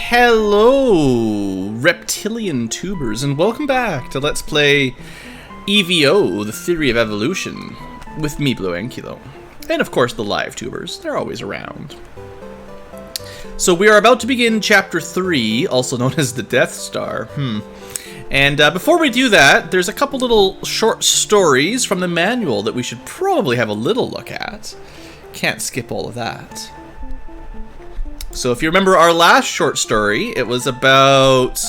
Hello, reptilian tubers, and welcome back to Let's Play E.V.O, the Theory of Evolution, with me, BlueAnkylo. And of course the live tubers, they're always around. So we are about to begin Chapter 3, also known as the Death Star. And before we do that, there's a couple little short stories from the manual that we should probably have a little look at. Can't skip all of that. So if you remember our last short story, it was about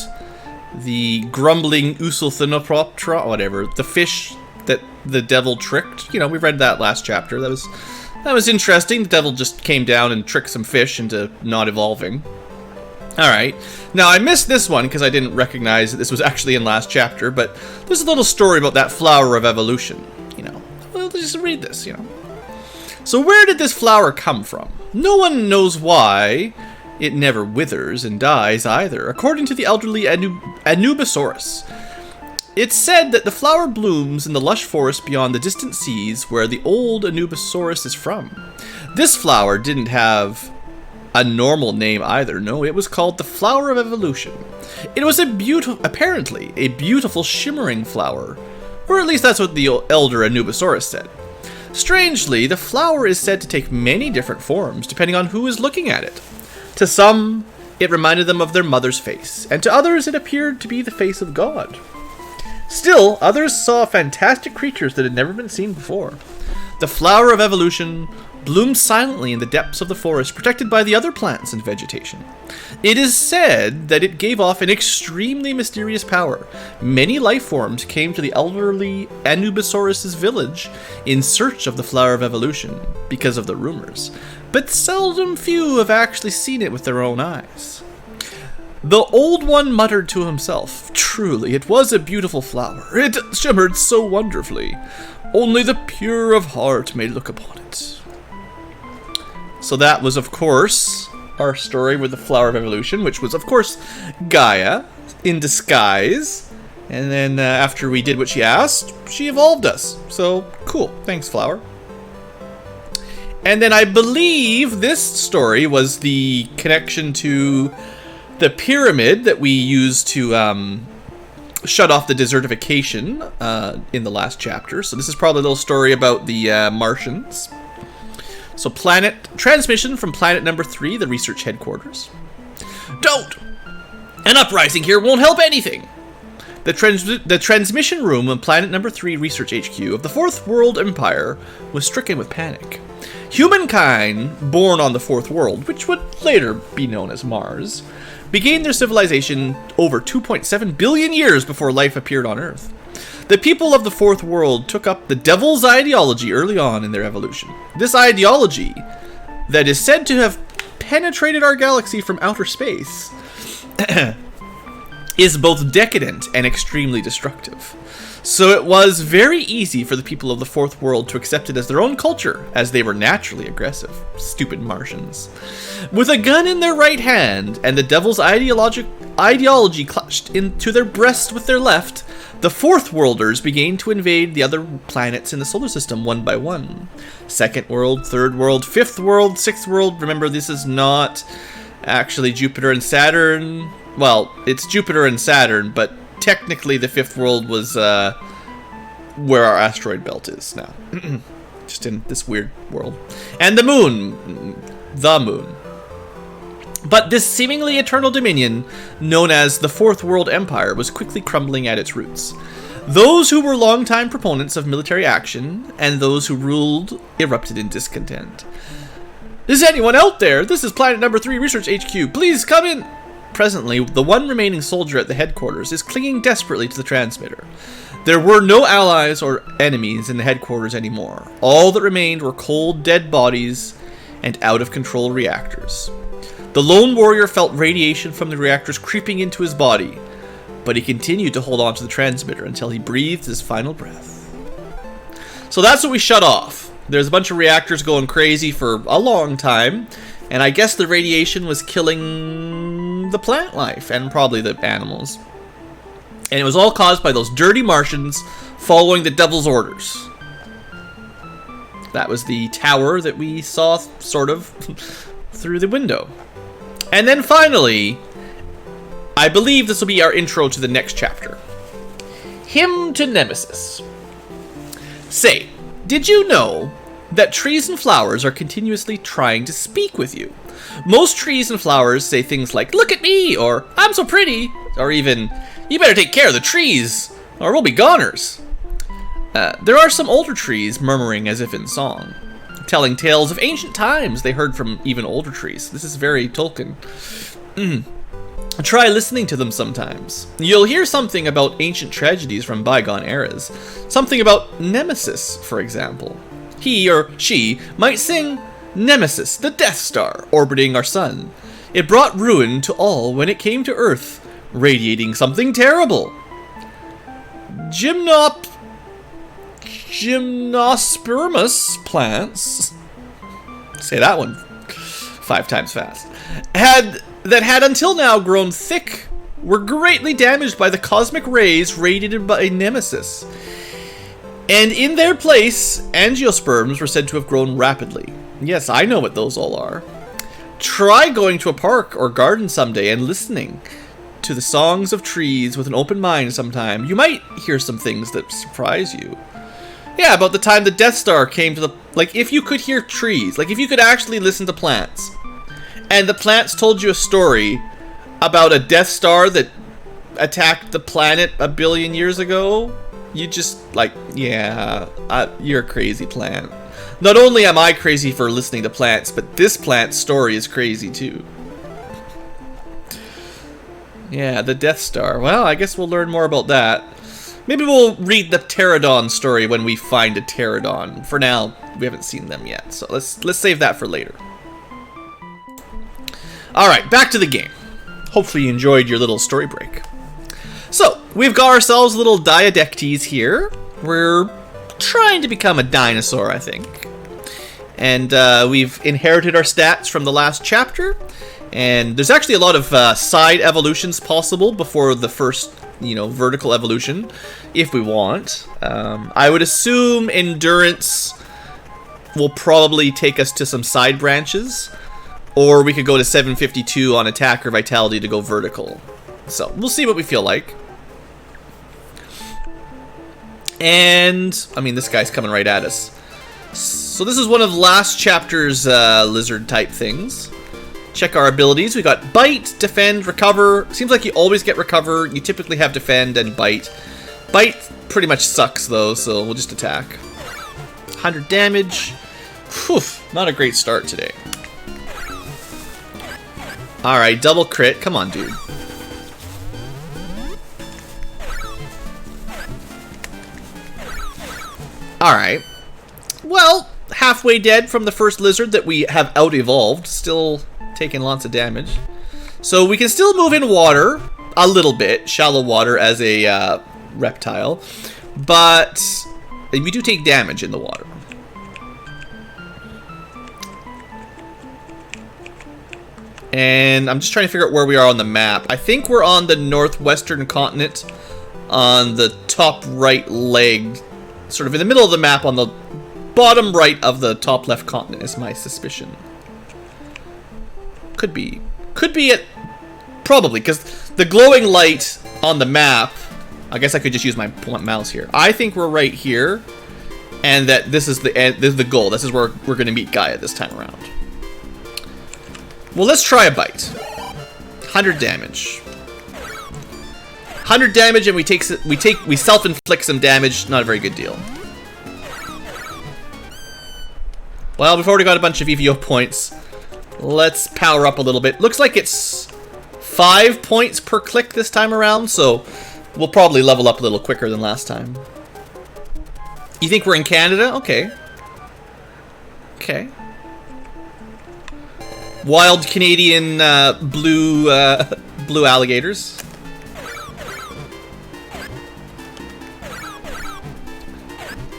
the grumbling Usulthinoptera, whatever, the fish that the devil tricked. You know, we read that last chapter. That was interesting. The devil just came down and tricked some fish into not evolving. Alright, now I missed this one because I didn't recognize that this was actually in last chapter, but there's a little story about that flower of evolution, you know. Well, just read this, you know. So where did this flower come from? No one knows why. It never withers and dies either, according to the elderly Anubisaurus. It's said that the flower blooms in the lush forest beyond the distant seas where the old Anubisaurus is from. This flower didn't have a normal name either. No, it was called the Flower of Evolution. It was apparently a beautiful shimmering flower, or at least that's what the elder Anubisaurus said. Strangely, the flower is said to take many different forms depending on who is looking at it. To some, it reminded them of their mother's face, and to others it appeared to be the face of God. Still, others saw fantastic creatures that had never been seen before. The Flower of Evolution bloomed silently in the depths of the forest, protected by the other plants and vegetation. It is said that it gave off an extremely mysterious power. Many life forms came to the elderly Anubisaurus' village in search of the Flower of Evolution because of the rumors, but seldom few have actually seen it with their own eyes. The old one muttered to himself, "Truly, it was a beautiful flower. It shimmered so wonderfully. Only the pure of heart may look upon it." So that was, of course, our story with the Flower of Evolution, which was, of course, Gaia in disguise. And then after we did what she asked, she evolved us. So, cool. Thanks, Flower. And then I believe this story was the connection to the pyramid that we used to shut off the desertification in the last chapter. So this is probably a little story about the Martians. So transmission from planet number 3, the research headquarters. Don't! An uprising here won't help anything! The transmission room on planet number 3 research HQ of the Fourth World Empire was stricken with panic. Humankind, born on the Fourth World, which would later be known as Mars, began their civilization over 2.7 billion years before life appeared on Earth. The people of the Fourth World took up the Devil's ideology early on in their evolution. This ideology, that is said to have penetrated our galaxy from outer space, is both decadent and extremely destructive. So it was very easy for the people of the Fourth World to accept it as their own culture, as they were naturally aggressive. Stupid Martians. With a gun in their right hand and the Devil's ideology clutched into their breast with their left, the Fourth Worlders began to invade the other planets in the solar system one by one. Second world, third world, fifth world, sixth world. Remember, this is not actually Jupiter and Saturn. Well, it's Jupiter and Saturn, but technically the fifth world was where our asteroid belt is now. Just in this weird world. And the moon. The moon. But this seemingly eternal dominion, known as the Fourth World Empire, was quickly crumbling at its roots. Those who were longtime proponents of military action, and those who ruled, erupted in discontent. "Is anyone out there? This is planet number 3 research HQ. Please come in!" Presently, the one remaining soldier at the headquarters is clinging desperately to the transmitter. There were no allies or enemies in the headquarters anymore. All that remained were cold, dead bodies and out-of-control reactors. The lone warrior felt radiation from the reactors creeping into his body, but he continued to hold on to the transmitter until he breathed his final breath. So that's what we shut off. There's a bunch of reactors going crazy for a long time, and I guess the radiation was killing the plant life and probably the animals. And it was all caused by those dirty Martians following the Devil's orders. That was the tower that we saw sort of through the window. And then finally, I believe this will be our intro to the next chapter. Hymn to Nemesis. Say, did you know that trees and flowers are continuously trying to speak with you? Most trees and flowers say things like, "Look at me," or "I'm so pretty," or even, "You better take care of the trees, or we'll be goners." There are some older trees murmuring as if in song, telling tales of ancient times they heard from even older trees. This is very Tolkien. Try listening to them sometimes. You'll hear something about ancient tragedies from bygone eras. Something about Nemesis, for example. He or she might sing, "Nemesis, the Death Star, orbiting our sun. It brought ruin to all when it came to Earth, radiating something terrible. Gymnospermous plants," say that one 5 times fast, had until now grown thick, were greatly damaged by the cosmic rays radiated by Nemesis. And in their place, angiosperms were said to have grown rapidly. Yes, I know what those all are. Try going to a park or garden someday and listening to the songs of trees with an open mind sometime. You might hear some things that surprise you. Yeah, about the time the Death Star came to the... Like, if you could hear trees, like if you could actually listen to plants, and the plants told you a story about a Death Star that attacked the planet a billion years ago, you just, like, yeah, you're a crazy plant. Not only am I crazy for listening to plants, but this plant's story is crazy too. Yeah, the Death Star. Well, I guess we'll learn more about that. Maybe we'll read the Pterodon story when we find a Pterodon. For now, we haven't seen them yet, so let's save that for later. Alright, back to the game. Hopefully you enjoyed your little story break. So, we've got ourselves little Diadectes here. We're trying to become a dinosaur, I think. And we've inherited our stats from the last chapter. And there's actually a lot of side evolutions possible before the first, vertical evolution, if we want. I would assume endurance will probably take us to some side branches. Or we could go to 752 on attack or vitality to go vertical. So, we'll see what we feel like. And, I mean, this guy's coming right at us. So this is one of last chapter's lizard type things. Check our abilities. We got Bite, Defend, Recover. Seems like you always get Recover. You typically have Defend and Bite. Bite pretty much sucks though, so we'll just attack. 100 damage. Whew, not a great start today. Alright, double crit. Come on, dude. Alright. Well, halfway dead from the first lizard that we have out-evolved. Still taking lots of damage. So we can still move in water. A little bit. Shallow water as a reptile. But we do take damage in the water. And I'm just trying to figure out where we are on the map. I think we're on the northwestern continent, on the top right leg, sort of in the middle of the map on the bottom right of the top left continent is my suspicion. Could be it, probably, because the glowing light on the map, I guess I could just use my mouse here. I think we're right here, and that this is the end, this is the goal. This is where we're going to meet Gaia this time around. Well, let's try a bite. 100 damage. 100 damage, and we self-inflict some damage. Not a very good deal. Well, we've already got a bunch of EVO points. Let's power up a little bit. Looks like it's 5 points per click this time around, so we'll probably level up a little quicker than last time. You think we're in Canada? Okay. Okay. Wild Canadian blue alligators.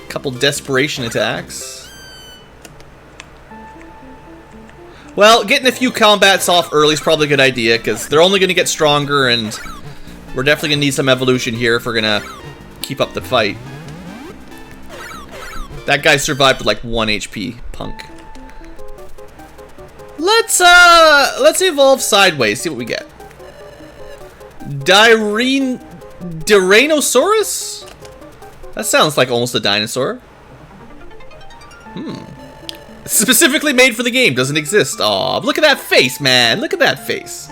Couple desperation attacks. Well, getting a few combats off early is probably a good idea, because they're only going to get stronger, and we're definitely going to need some evolution here if we're going to keep up the fight. That guy survived with like 1 HP, punk. Let's evolve sideways, see what we get. Dimetrodon? That sounds like almost a dinosaur. Specifically made for the game, doesn't exist. Aw, look at that face, man. Look at that face.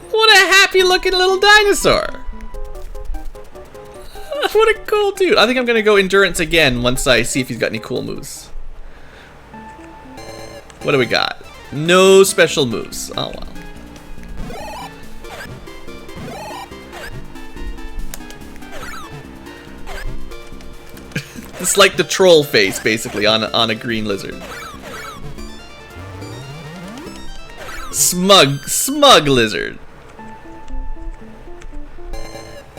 What a happy looking little dinosaur. What a cool dude. I think I'm gonna go endurance again once I see if he's got any cool moves. What do we got? No special moves. Oh well. It's like the troll face, basically, on a green lizard. Smug lizard.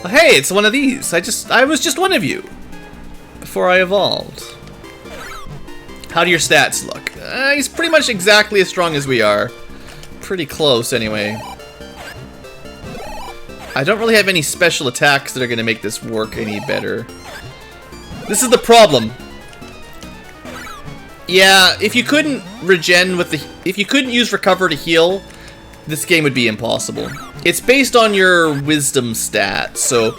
Oh, hey, it's one of these. I was just one of you before I evolved. How do your stats look? He's pretty much exactly as strong as we are. Pretty close, anyway. I don't really have any special attacks that are going to make this work any better. This is the problem. Yeah, if you couldn't regen with if you couldn't use recover to heal, this game would be impossible. It's based on your wisdom stat, so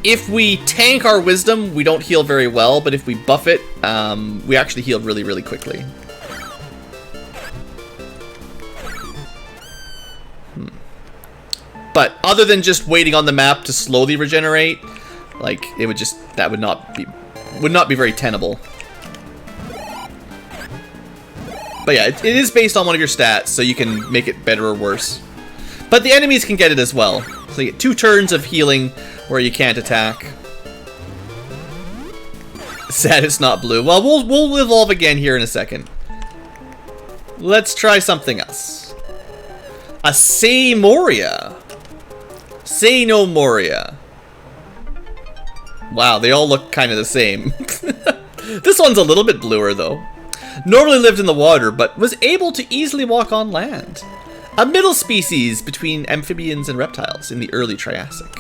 if we tank our wisdom, we don't heal very well, but if we buff it, we actually heal really, really quickly. But other than just waiting on the map to slowly regenerate, like it would just would not be very tenable. But yeah, it is based on one of your stats, so you can make it better or worse. But the enemies can get it as well. So you get 2 turns of healing where you can't attack. Sad it's not blue. Well, we'll evolve again here in a second. Let's try something else. A Seymoria. Say no Moria. Wow, they all look kind of the same. This one's a little bit bluer, though. Normally lived in the water, but was able to easily walk on land. A middle species between amphibians and reptiles in the early Triassic.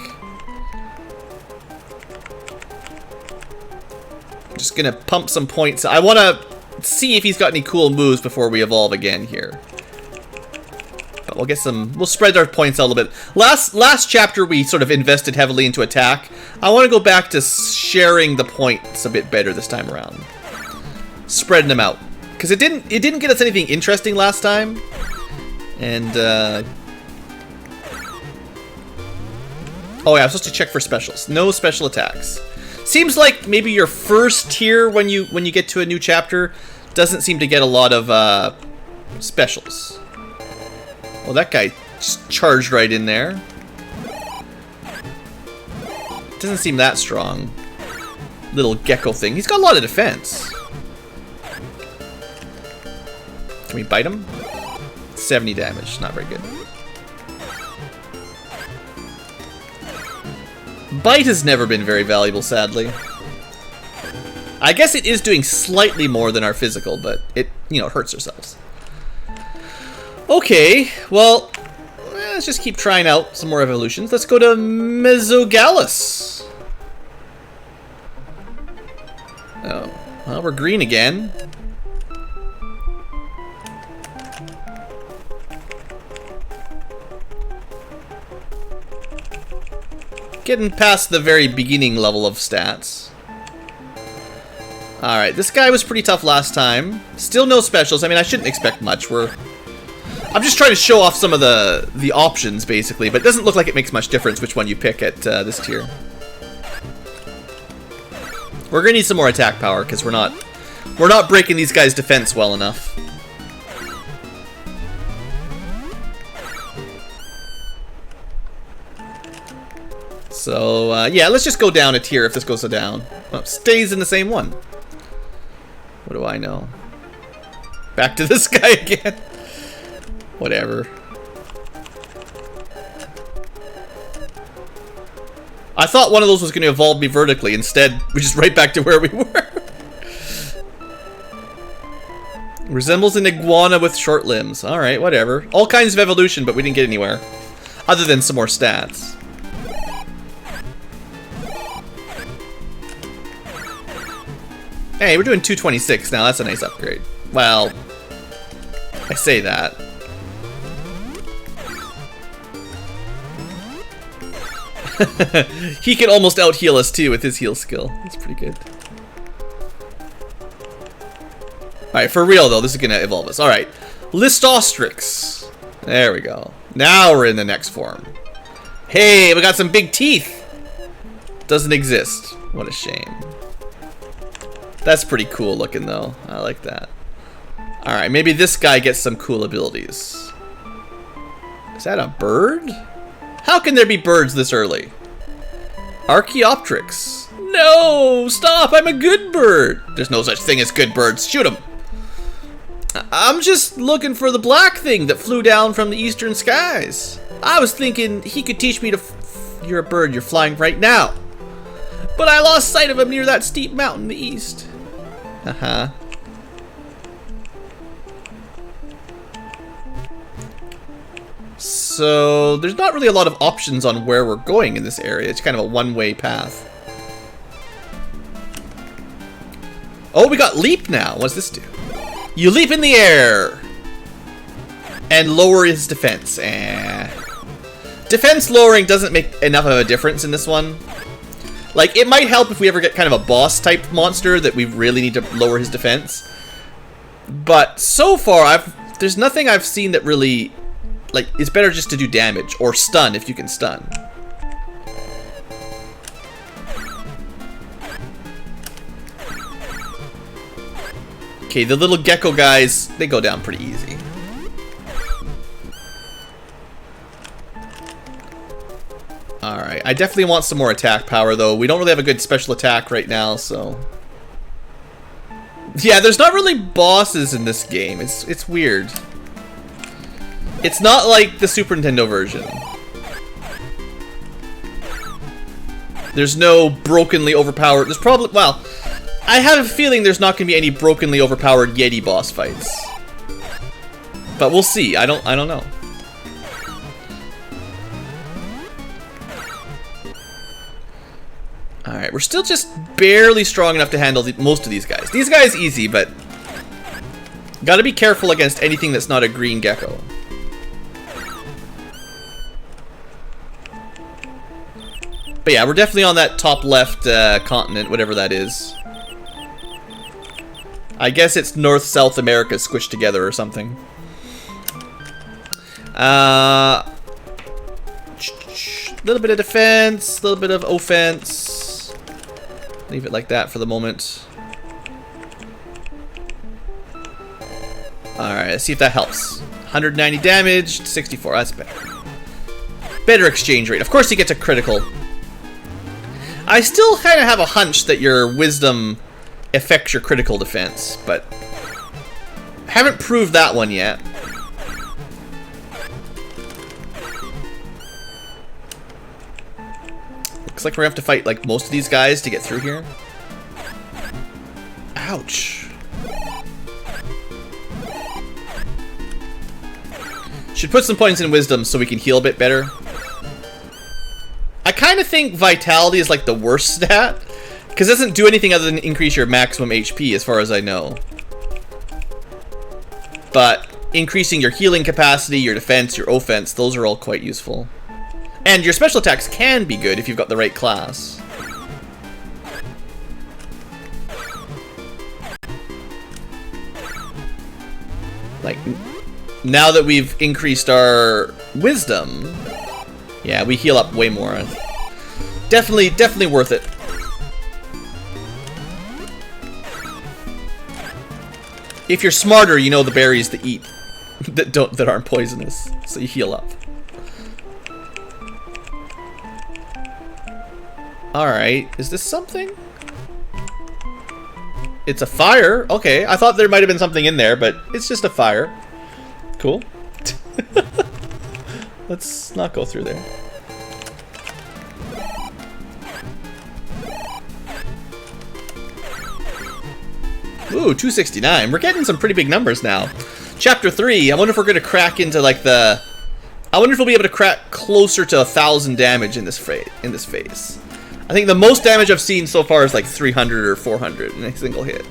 I'm just gonna pump some points. I want to see if he's got any cool moves before we evolve again here. But we'll get some. We'll spread our points out a little bit. Last chapter we sort of invested heavily into attack. I want to go back to sharing the points a bit better this time around. Spreading them out, because it didn't get us anything interesting last time. And oh yeah, I'm supposed to check for specials. No special attacks. Seems like maybe your first tier when you get to a new chapter doesn't seem to get a lot of specials. Well, that guy just charged right in there. Doesn't seem that strong. Little gecko thing. He's got a lot of defense. Can we bite him? 70 damage. Not very good. Bite has never been very valuable, sadly. I guess it is doing slightly more than our physical, but it, hurts ourselves. Okay, well, let's just keep trying out some more evolutions. Let's go to Mesogalus. Oh, well, we're green again. Getting past the very beginning level of stats. Alright, this guy was pretty tough last time. Still no specials. I mean, I shouldn't expect much. I'm just trying to show off some of the options, basically, but it doesn't look like it makes much difference which one you pick at this tier. We're gonna need some more attack power, because we're not breaking these guys' defense well enough. So, yeah, let's just go down a tier if this goes down. Oh, stays in the same one. What do I know? Back to this guy again. Whatever. I thought one of those was going to evolve me vertically. Instead, we're just right back to where we were. Resembles an iguana with short limbs. Alright, whatever. All kinds of evolution, but we didn't get anywhere. Other than some more stats. Hey, we're doing 226 now. That's a nice upgrade. Well, I say that. He can almost out-heal us too with his heal skill. That's pretty good. Alright, for real though, this is gonna evolve us. Alright. Listostrix. There we go. Now we're in the next form. Hey, we got some big teeth. Doesn't exist. What a shame. That's pretty cool looking though. I like that. Alright, maybe this guy gets some cool abilities. Is that a bird? How can there be birds this early? Archaeopteryx. No! Stop! I'm a good bird! There's no such thing as good birds. Shoot him! I'm just looking for the black thing that flew down from the eastern skies. I was thinking he could teach me to You're a bird, you're flying right now. But I lost sight of him near that steep mountain in the east. Uh-huh. So, there's not really a lot of options on where we're going in this area. It's kind of a one-way path. Oh, we got leap now. What's this do? You leap in the air! And lower his defense. Defense lowering doesn't make enough of a difference in this one. Like, it might help if we ever get kind of a boss-type monster that we really need to lower his defense. But so far, there's nothing I've seen that really... Like, it's better just to do damage, or stun if you can stun. Okay, the little gecko guys, they go down pretty easy. Alright, I definitely want some more attack power, though. We don't really have a good special attack right now, so... Yeah, there's not really bosses in this game. It's weird. It's not like the Super Nintendo version. There's no brokenly overpowered... There's probably... Well, I have a feeling there's not going to be any brokenly overpowered Yeti boss fights. But we'll see. I don't know. Alright, we're still just barely strong enough to handle most of these guys. These guys easy, but... Gotta be careful against anything that's not a green gecko. But yeah, we're definitely on that top left continent, whatever that is. I guess it's North South America squished together or something. Little bit of defense, little bit of offense. Leave it like that for the moment. Alright, let's see if that helps. 190 damage, 64, that's better. Better exchange rate. Of course he gets a critical. I still kind of have a hunch that your wisdom affects your critical defense, but haven't proved that one yet. Looks like we're gonna have to fight like most of these guys to get through here. Ouch. Should put some points in wisdom so we can heal a bit better. I kind of think vitality is like the worst stat, because it doesn't do anything other than increase your maximum HP as far as I know. But increasing your healing capacity, your defense, your offense, those are all quite useful. And your special attacks can be good if you've got the right class. Like, now that we've increased our wisdom, yeah, we heal up way more. Definitely worth it. If you're smarter, you know the berries to eat that aren't poisonous, so you heal up. Alright, is this something? It's a fire. Okay, I thought there might have been something in there, but it's just a fire. Cool. Let's not go through there. Ooh, 269. We're getting some pretty big numbers now. Chapter 3. I wonder if we're going to crack into like the... I wonder if we'll be able to crack closer to 1,000 damage in this phase. I think the most damage I've seen so far is like 300 or 400 in a single hit.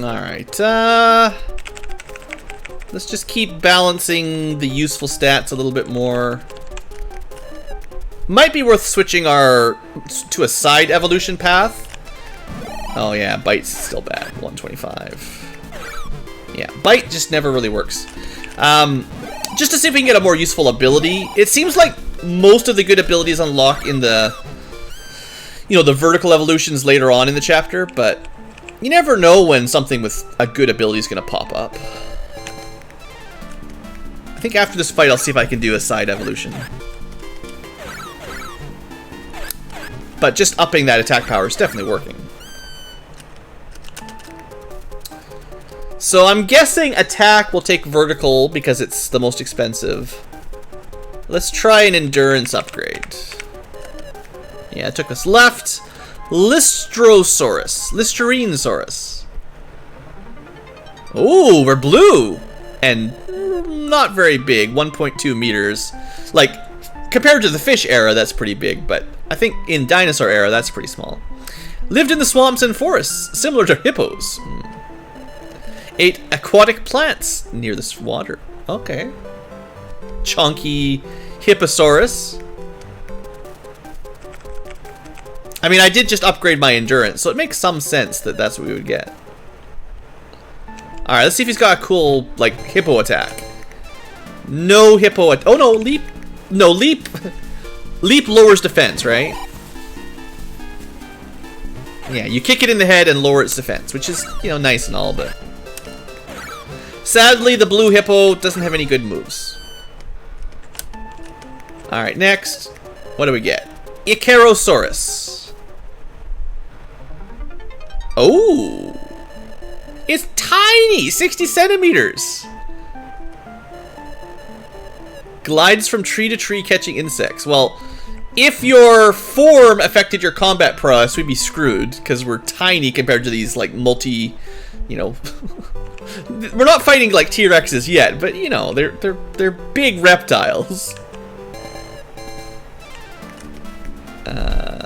Alright, let's just keep balancing the useful stats a little bit more. Might be worth switching to a side evolution path. Oh yeah, bite's still bad. 125. Yeah, bite just never really works. Just to see if we can get a more useful ability. It seems like most of the good abilities unlock in the, the vertical evolutions later on in the chapter, but you never know when something with a good ability is going to pop up. I think after this fight, I'll see if I can do a side evolution. But just upping that attack power is definitely working. So I'm guessing attack will take vertical because it's the most expensive. Let's try an endurance upgrade. Yeah, it took us left. Listerinosaurus. Ooh, we're blue. And not very big, 1.2 meters. Like, compared to the fish era, that's pretty big, but I think in dinosaur era, that's pretty small. Lived in the swamps and forests, similar to hippos. Ate aquatic plants near this water. Okay. Chunky Hipposaurus. I mean, I did just upgrade my endurance, so it makes some sense that that's what we would get. Alright, let's see if he's got a cool, like, hippo attack. No hippo oh no, leap. No, leap. Leap lowers defense, right? Yeah, you kick it in the head and lower its defense, which is, nice and all, but sadly, the blue hippo doesn't have any good moves. Alright, next. What do we get? Ikerosaurus. Oh! It's tiny! 60 centimeters! Glides from tree to tree catching insects. Well, if your form affected your combat prowess, we'd be screwed, because we're tiny compared to these, like, we're not fighting like T-Rexes yet, but they're big reptiles.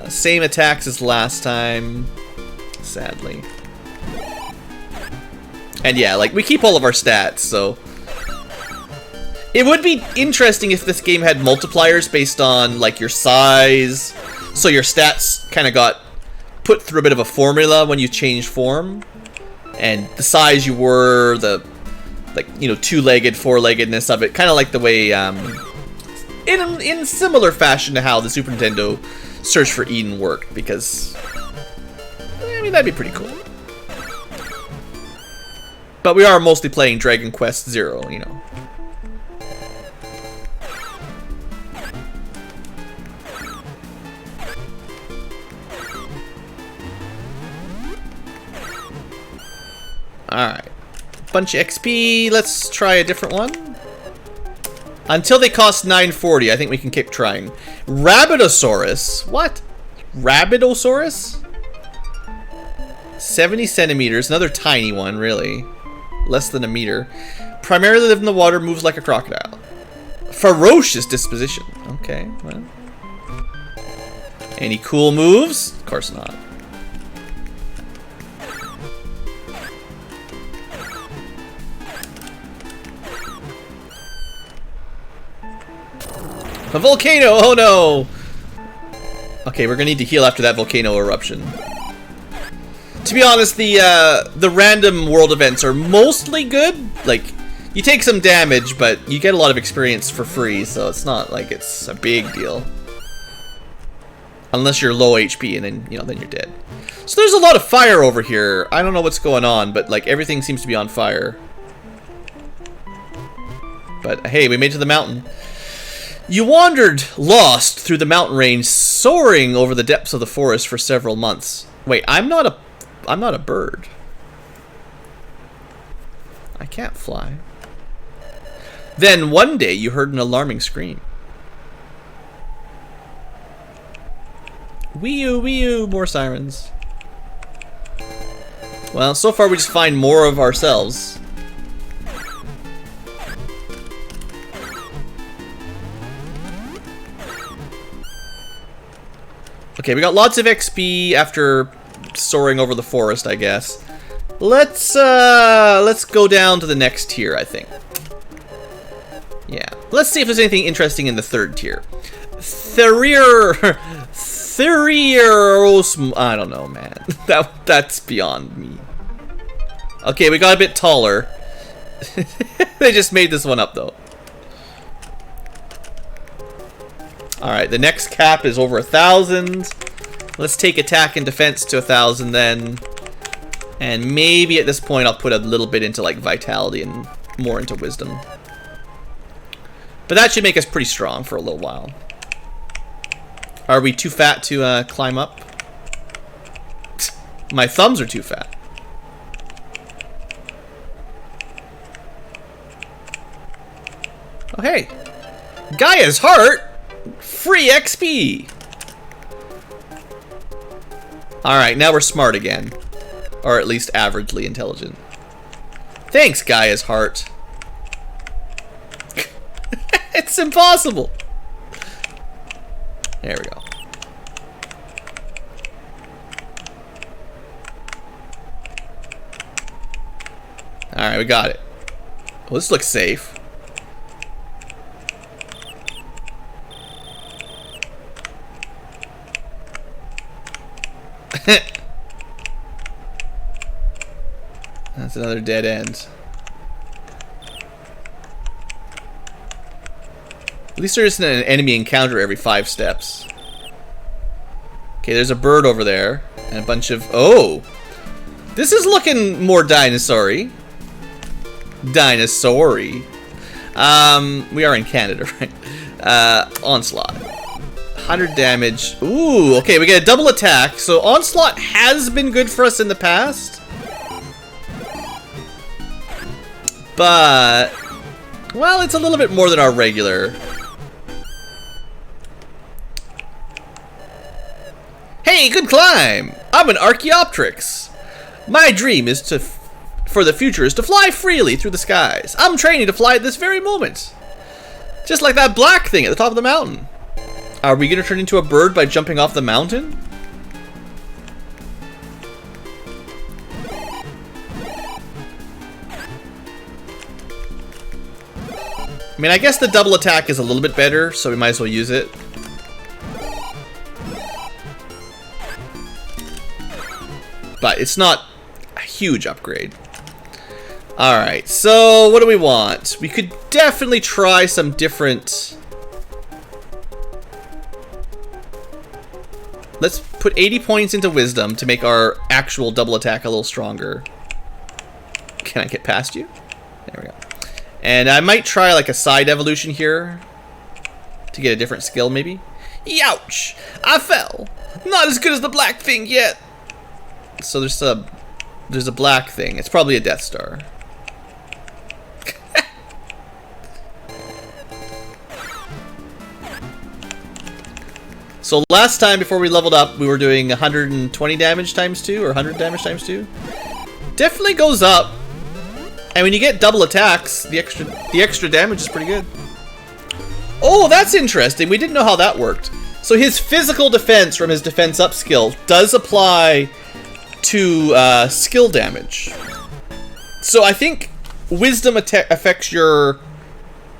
Same attacks as last time, sadly. And yeah, like we keep all of our stats, so it would be interesting if this game had multipliers based on like your size, so your stats kind of got put through a bit of a formula when you changed form. And the size you were, the, like, two-legged, four-leggedness of it, kind of like the way, in similar fashion to how the Super Nintendo Search for Eden worked, because, I mean, that'd be pretty cool. But we are mostly playing Dragon Quest Zero, Alright. Bunch of XP. Let's try a different one. Until they cost 940, I think we can keep trying. Rabbitosaurus. What? Rabbitosaurus? 70 centimeters. Another tiny one, really. Less than a meter. Primarily live in the water, moves like a crocodile. Ferocious disposition. Okay, well. Any cool moves? Of course not. A volcano! Oh no! Okay, we're gonna need to heal after that volcano eruption. To be honest, the random world events are mostly good. Like, you take some damage, but you get a lot of experience for free, so it's not like it's a big deal. Unless you're low HP, and then, then you're dead. So there's a lot of fire over here. I don't know what's going on, but, like, everything seems to be on fire. But, hey, we made it to the mountain. You wandered lost through the mountain range, soaring over the depths of the forest for several months. Wait, I'm not a bird. I can't fly. Then one day you heard an alarming scream. Wee-oo, wee-oo, more sirens. Well, so far we just find more of ourselves. Okay, we got lots of XP after soaring over the forest, I guess. Let's go down to the next tier, I think. Yeah. Let's see if there's anything interesting in the third tier. Therios. I don't know, man. That's beyond me. Okay, we got a bit taller. They just made this one up, though. Alright, the next cap is over 1,000. Let's take attack and defense to 1,000 then. And maybe at this point I'll put a little bit into like vitality and more into wisdom. But that should make us pretty strong for a little while. Are we too fat to climb up? My thumbs are too fat. Oh hey, Gaia's Heart! Free XP! Alright, now we're smart again. Or at least averagely intelligent. Thanks, Gaia's Heart. It's impossible! There we go. Alright, we got it. Well, this looks safe. That's another dead end. At least there isn't an enemy encounter every 5 steps. Okay, there's a bird over there. And a bunch of... Oh! This is looking more dinosaur-y. Dinosaur-y. We are in Canada, right? Onslaught. 100 damage. Ooh, okay, we get a double attack. So Onslaught has been good for us in the past. But, well, it's a little bit more than our regular. Hey, good climb! I'm an Archaeopteryx. My dream is for the future is to fly freely through the skies. I'm training to fly at this very moment. Just like that black thing at the top of the mountain. Are we going to turn into a bird by jumping off the mountain? I mean, I guess the double attack is a little bit better, so we might as well use it. But it's not a huge upgrade. Alright, so what do we want? We could definitely try some different... Let's put 80 points into wisdom to make our actual double attack a little stronger. Can I get past you? There we go. And I might try like a side evolution here to get a different skill maybe. Youch! I fell! Not as good as the black thing yet! So there's a black thing. It's probably a Death Star. So last time before we leveled up, we were doing 120 damage times 2 or 100 damage times 2. Definitely goes up. And when you get double attacks, the extra damage is pretty good. Oh, that's interesting. We didn't know how that worked. So his physical defense from his defense up skill does apply to skill damage. So I think wisdom affects your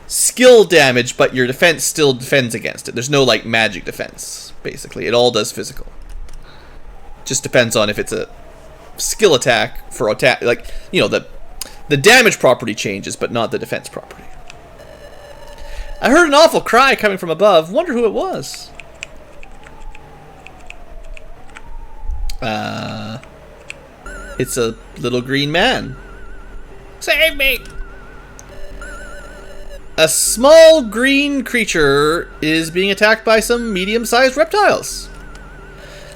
skill damage, but your defense still defends against it. There's no like magic defense, basically. It all does physical. Just depends on if it's a skill attack for attack, like, you know, the damage property changes, but not the defense property. I heard an awful cry coming from above. Wonder who it was. It's a little green man. Save me! A small green creature is being attacked by some medium-sized reptiles.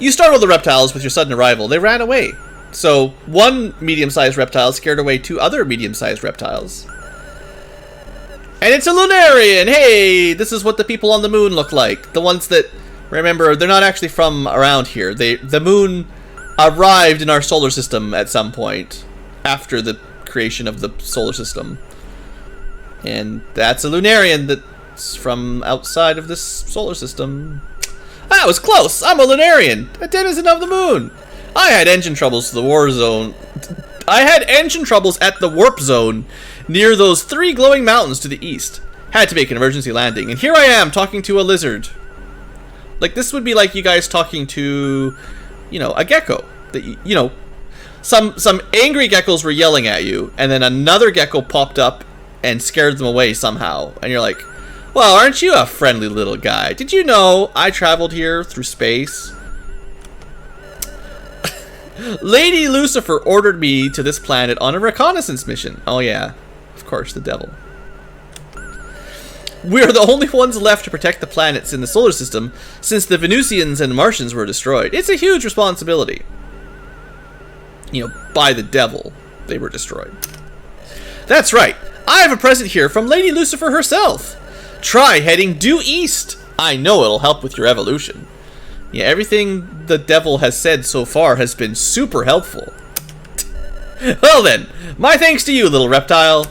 You startled the reptiles with your sudden arrival. They ran away. So, one medium-sized reptile scared away 2 other medium-sized reptiles. And it's a Lunarian! Hey! This is what the people on the moon look like. The ones that, remember, they're not actually from around here. The moon arrived in our solar system at some point after the creation of the solar system. And that's a Lunarian that's from outside of this solar system. I was close! I'm a Lunarian! A denizen of the moon! I had engine troubles to the war zone I had engine troubles at the warp zone near those 3 glowing mountains to the east. Had to make an emergency landing, and here I am talking to a lizard. Like, this would be like you guys talking to, you know, a gecko. That, you know, some angry geckos were yelling at you, and then another gecko popped up and scared them away somehow. And you're like, well, aren't you a friendly little guy? Did you know I traveled here through space? Lady Lucifer ordered me to this planet on a reconnaissance mission. Oh yeah, of course, the devil. We're the only ones left to protect the planets in the solar system since the Venusians and Martians were destroyed. It's a huge responsibility. You know, by the devil, they were destroyed. That's right. I have a present here from Lady Lucifer herself. Try heading due east. I know it'll help with your evolution. Yeah, everything the devil has said so far has been super helpful. Well then, my thanks to you, little reptile.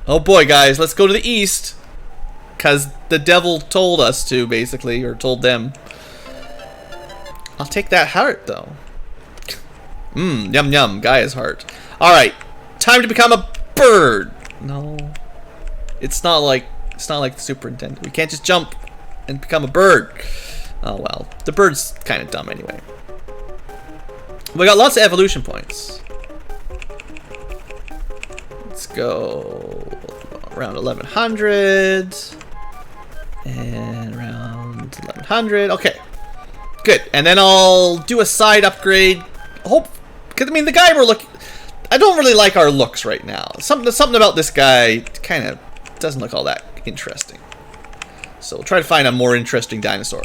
Oh boy, guys, let's go to the east. Because the devil told us to, basically, or told them. I'll take that heart, though. Yum yum, Gaia's heart. Alright, time to become a bird. No. It's not like the superintendent. We can't just jump and become a bird. Oh well, the bird's kind of dumb anyway. We got lots of evolution points. Let's go around 1100 and around 1100. Okay, good. And then I'll do a side upgrade. Because I mean, the guy we're looking. I don't really like our looks right now. Something about this guy kind of doesn't look all that interesting. So we'll try to find a more interesting dinosaur.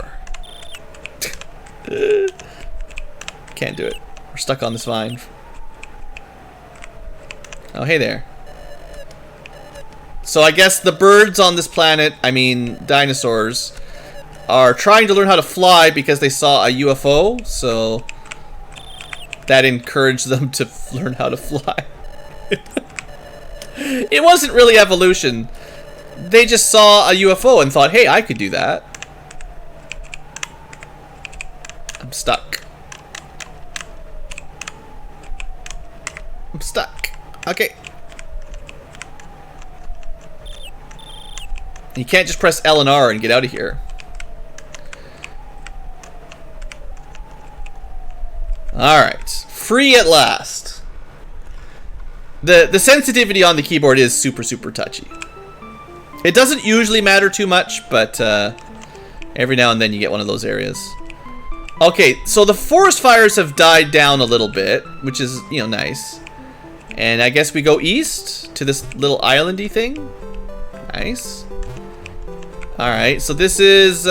Can't do it. We're stuck on this vine. Oh, hey there. So I guess the birds on this planet, I mean dinosaurs, are trying to learn how to fly because they saw a UFO, so that encouraged them to learn how to fly. It wasn't really evolution. They just saw a UFO and thought, hey, I could do that. I'm stuck. I'm stuck. Okay. You can't just press L and R and get out of here. Alright. Free at last. The sensitivity on the keyboard is super touchy. It doesn't usually matter too much, but every now and then you get one of those areas. Okay, so the forest fires have died down a little bit, which is, you know, nice. And I guess we go east to this little islandy thing. Nice. Alright, so this is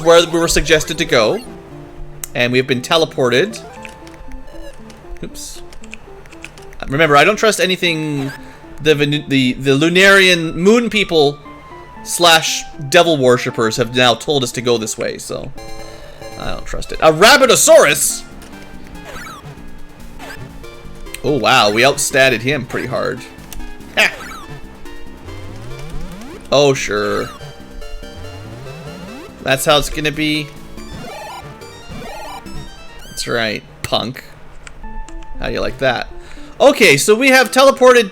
where we were suggested to go. And we have been teleported. Oops. Remember, I don't trust anything the Lunarian moon people / devil worshippers have now told us to go this way, so I don't trust it. A Rabbitosaurus! Oh wow, we outstatted him pretty hard. Ha! Oh sure. That's how it's gonna be. That's right, punk. How do you like that? Okay, so we have teleported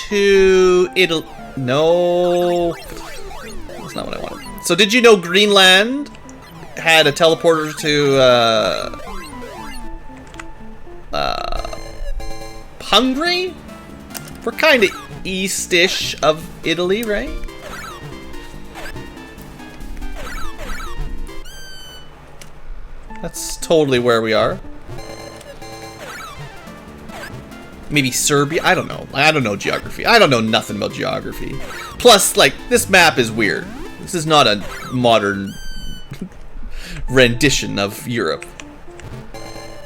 to Italy. No. That's not what I wanted. So did you know Greenland had a teleporter to Hungary? We're kind of east-ish of Italy, right? That's totally where we are. Maybe Serbia? I don't know. I don't know geography. I don't know nothing about geography. Plus, like, this map is weird. This is not a modern rendition of Europe.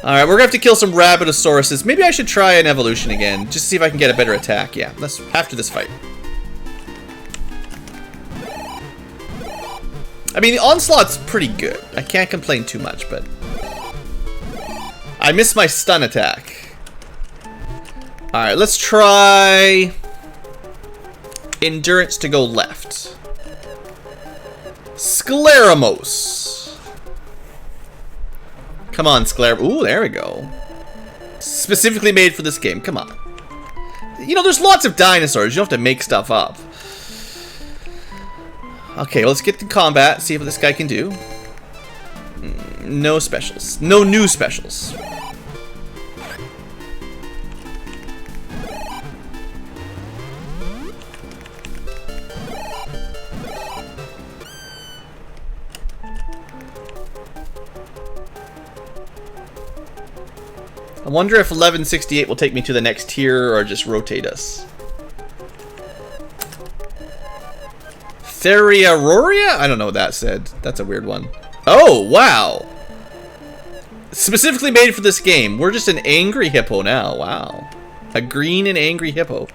Alright, we're gonna have to kill some Rabbitosauruses. Maybe I should try an evolution again, just to see if I can get a better attack. Yeah, that's after this fight. I mean, the onslaught's pretty good. I can't complain too much, but I miss my stun attack. Alright, let's try endurance to go left. Scleramos. Come on, Sclare. Ooh, there we go. Specifically made for this game. Come on. You know, there's lots of dinosaurs. You don't have to make stuff up. Okay, well, let's get to combat. See what this guy can do. No specials. No new specials. I wonder if 1168 will take me to the next tier or just rotate us. Theriaroria? I don't know what that said. That's a weird one. Oh, wow. Specifically made for this game. We're just an angry hippo now. Wow. A green and angry hippo.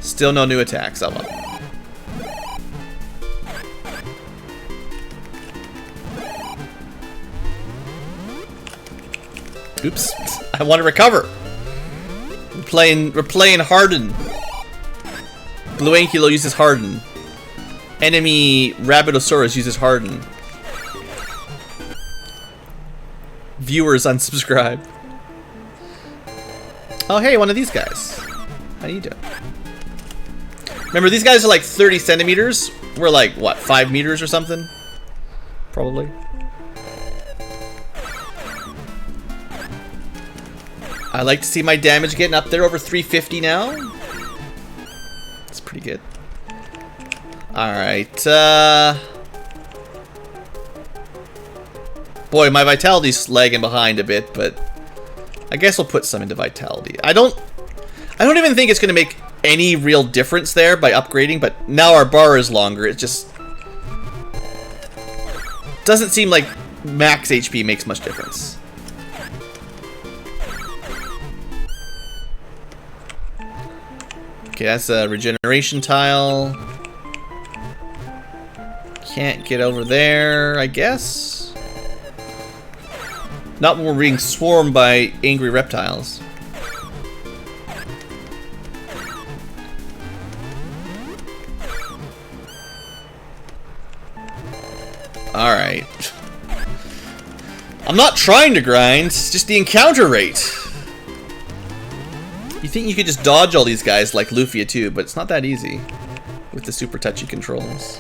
Still no new attacks. Oh, well. Oops. I want to recover. We're playing Harden. BlueAnkylo uses Harden. Enemy Rabbitosaurus uses Harden. Viewers unsubscribe. Oh, hey, one of these guys. How do you do? Remember, these guys are like 30 centimeters. We're like, what, 5 meters or something? Probably. I like to see my damage getting up there over 350 now. It's pretty good. Alright, boy, my vitality's lagging behind a bit, but I guess we'll put some into vitality. I don't even think it's gonna make any real difference there by upgrading, but now our bar is longer. It just doesn't seem like max HP makes much difference. Okay, that's a regeneration tile. Can't get over there, I guess. Not when we're being swarmed by angry reptiles. Alright. I'm not trying to grind, it's just the encounter rate. You think you could just dodge all these guys like Lufia too, but it's not that easy with the super touchy controls.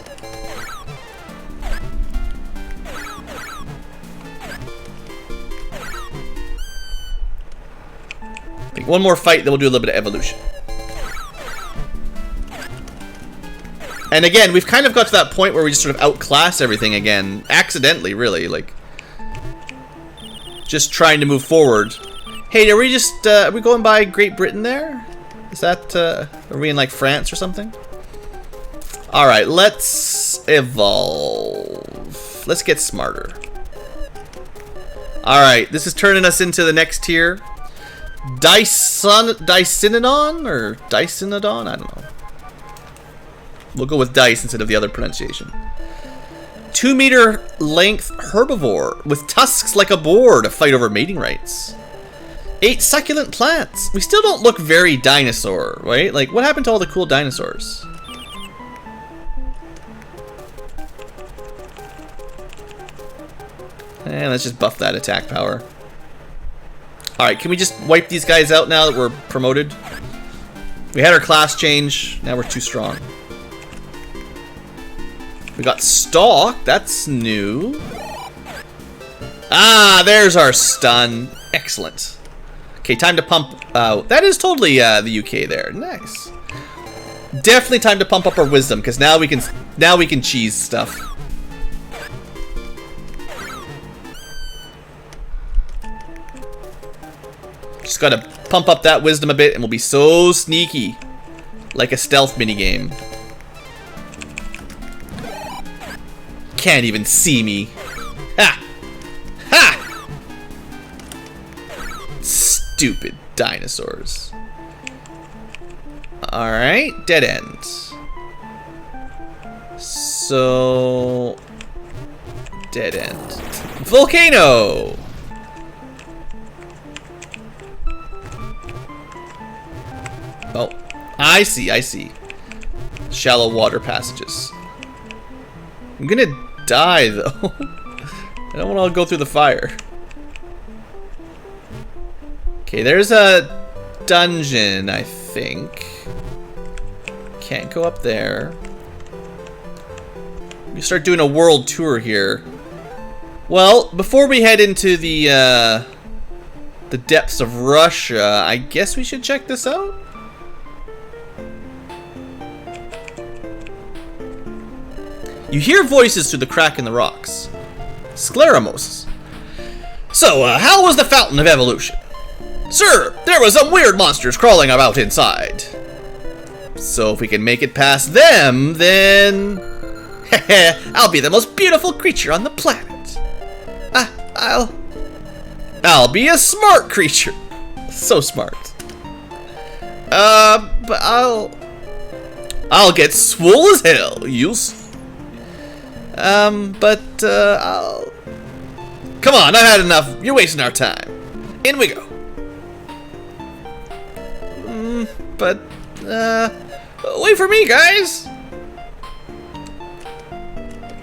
I think one more fight, then we'll do a little bit of evolution. And again, we've kind of got to that point where we just sort of outclass everything again, accidentally, really, like just trying to move forward. Hey, are we just, are we going by Great Britain there? Is that, are we in like France or something? Alright, let's evolve. Let's get smarter. Alright, this is turning us into the next tier. Dicinodon? Or Dicinodon? I don't know. We'll go with dice instead of the other pronunciation. 2 meter length herbivore with tusks like a boar to fight over mating rights. 8 succulent plants. We still don't look very dinosaur, right? Like, what happened to all the cool dinosaurs? And let's just buff that attack power. Alright, can we just wipe these guys out now that we're promoted? We had our class change, now we're too strong. We got Stalk, that's new. Ah, there's our stun. Excellent. Okay, time to pump. That is totally the UK there. Nice. Definitely time to pump up our wisdom because now we can cheese stuff. Just gotta pump up that wisdom a bit, and we'll be so sneaky, like a stealth minigame. Can't even see me. Ha! Ha! Stupid dinosaurs. Alright, dead end. So... dead end. Volcano! Oh, I see, I see. Shallow water passages. I'm gonna die, though. I don't want to go through the fire. Okay, there's a dungeon, I think. Can't go up there. We start doing a world tour here. Well, before we head into the depths of Russia, I guess we should check this out. You hear voices through the crack in the rocks. Scleramos. So, how was the Fountain of Evolution? Sir, there was some weird monsters crawling about inside. So if we can make it past them, then... I'll be the most beautiful creature on the planet. I'll be a smart creature. So smart. But I'll get swole as hell. I'll... Come on, I've had enough. You're wasting our time. In we go. Wait for me, guys.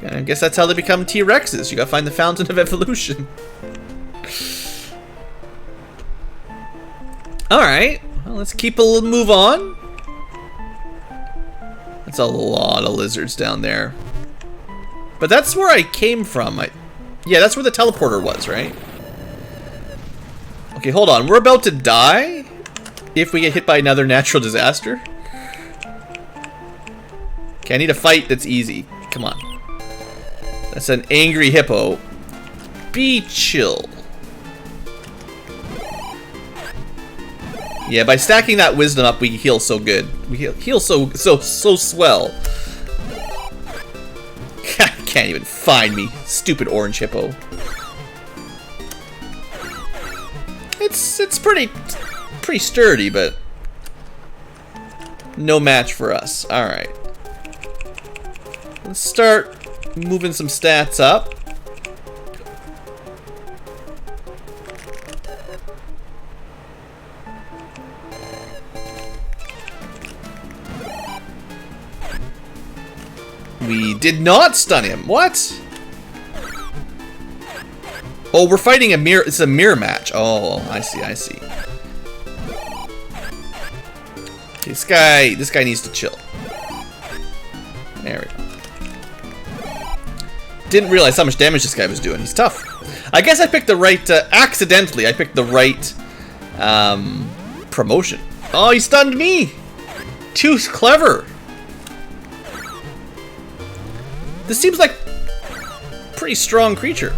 I guess that's how they become T-Rexes. You gotta find the Fountain of Evolution. Alright, well, let's keep a little move on. That's a lot of lizards down there. But that's where I came from. Yeah, that's where the teleporter was, right? Okay, hold on. We're about to die if we get hit by another natural disaster. Okay, I need a fight that's easy. Come on. That's an angry hippo. Be chill. Yeah, by stacking that wisdom up, we heal so good. We heal so swell. Can't even find me, stupid orange hippo. It's pretty sturdy, but no match for us. All right, let's start moving some stats up. We did not stun him. What? Oh, we're fighting a mirror. It's a mirror match. Oh, I see. This guy needs to chill. There we go. Didn't realize how much damage this guy was doing. He's tough. I guess I picked the right. Accidentally, I picked the right promotion. Oh, he stunned me. Too clever. This seems like a pretty strong creature.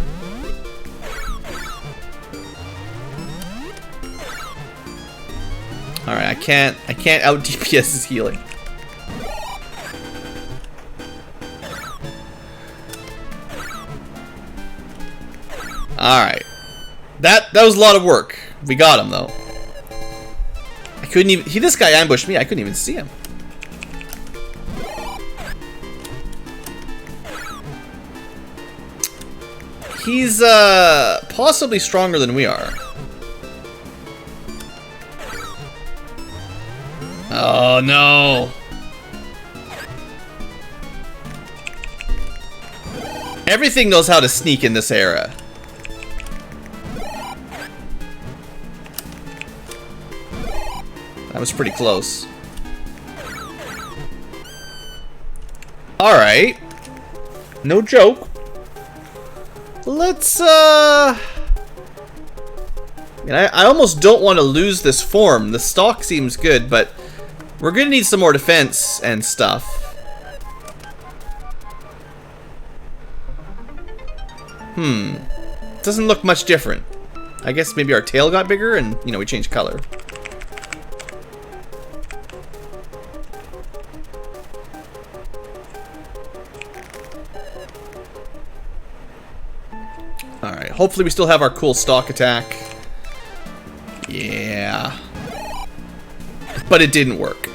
All right, I can't out DPS his healing. All right, that was a lot of work. We got him though. I couldn't even. This guy ambushed me. I couldn't even see him. He's possibly stronger than we are. Oh no. Everything knows how to sneak in this era. That was pretty close. Alright. No joke. Let's, I almost don't want to lose this form. The stock seems good, but we're gonna need some more defense and stuff. Doesn't look much different. I guess maybe our tail got bigger and, we changed color. Alright, hopefully we still have our cool stock attack. Yeah. But it didn't work.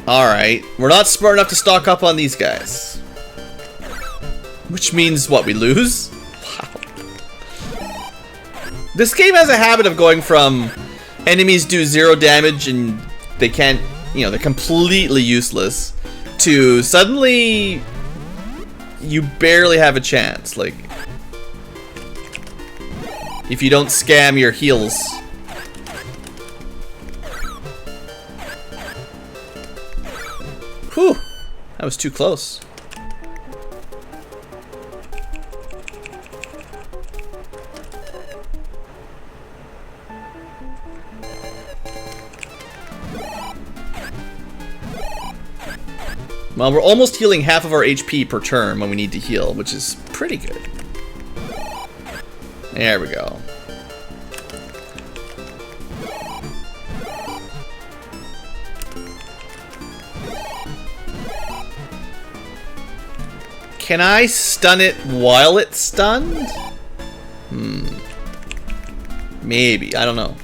Alright, we're not smart enough to stock up on these guys. Which means what, we lose? Wow. This game has a habit of going from enemies do 0 damage and they can't, they're completely useless, to suddenly you barely have a chance. Like, if you don't scam your heals. Whew, that was too close. Well, we're almost healing half of our HP per turn when we need to heal, which is pretty good. There we go. Can I stun it while it's stunned? Maybe, I don't know.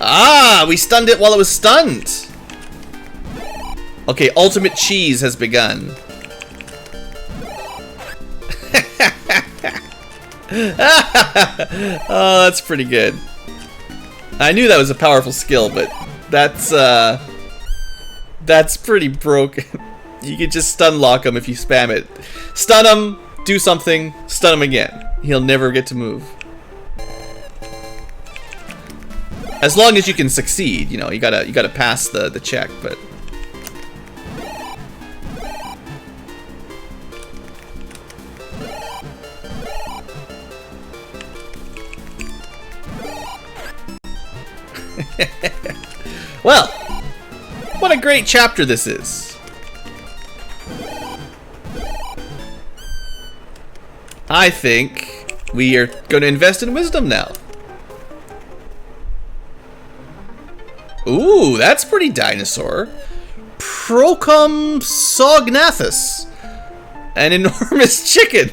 Ah, we stunned it while it was stunned. Okay, ultimate cheese has begun. Oh, that's pretty good. I knew that was a powerful skill, but that's pretty broken. You can just stun lock him if you spam it. Stun him, do something, stun him again. He'll never get to move. As long as you can succeed, you know, you gotta pass the check, but. Well, what a great chapter this is. I think we are going to invest in wisdom now. Ooh, that's pretty dinosaur. Procomsognathus. An enormous chicken.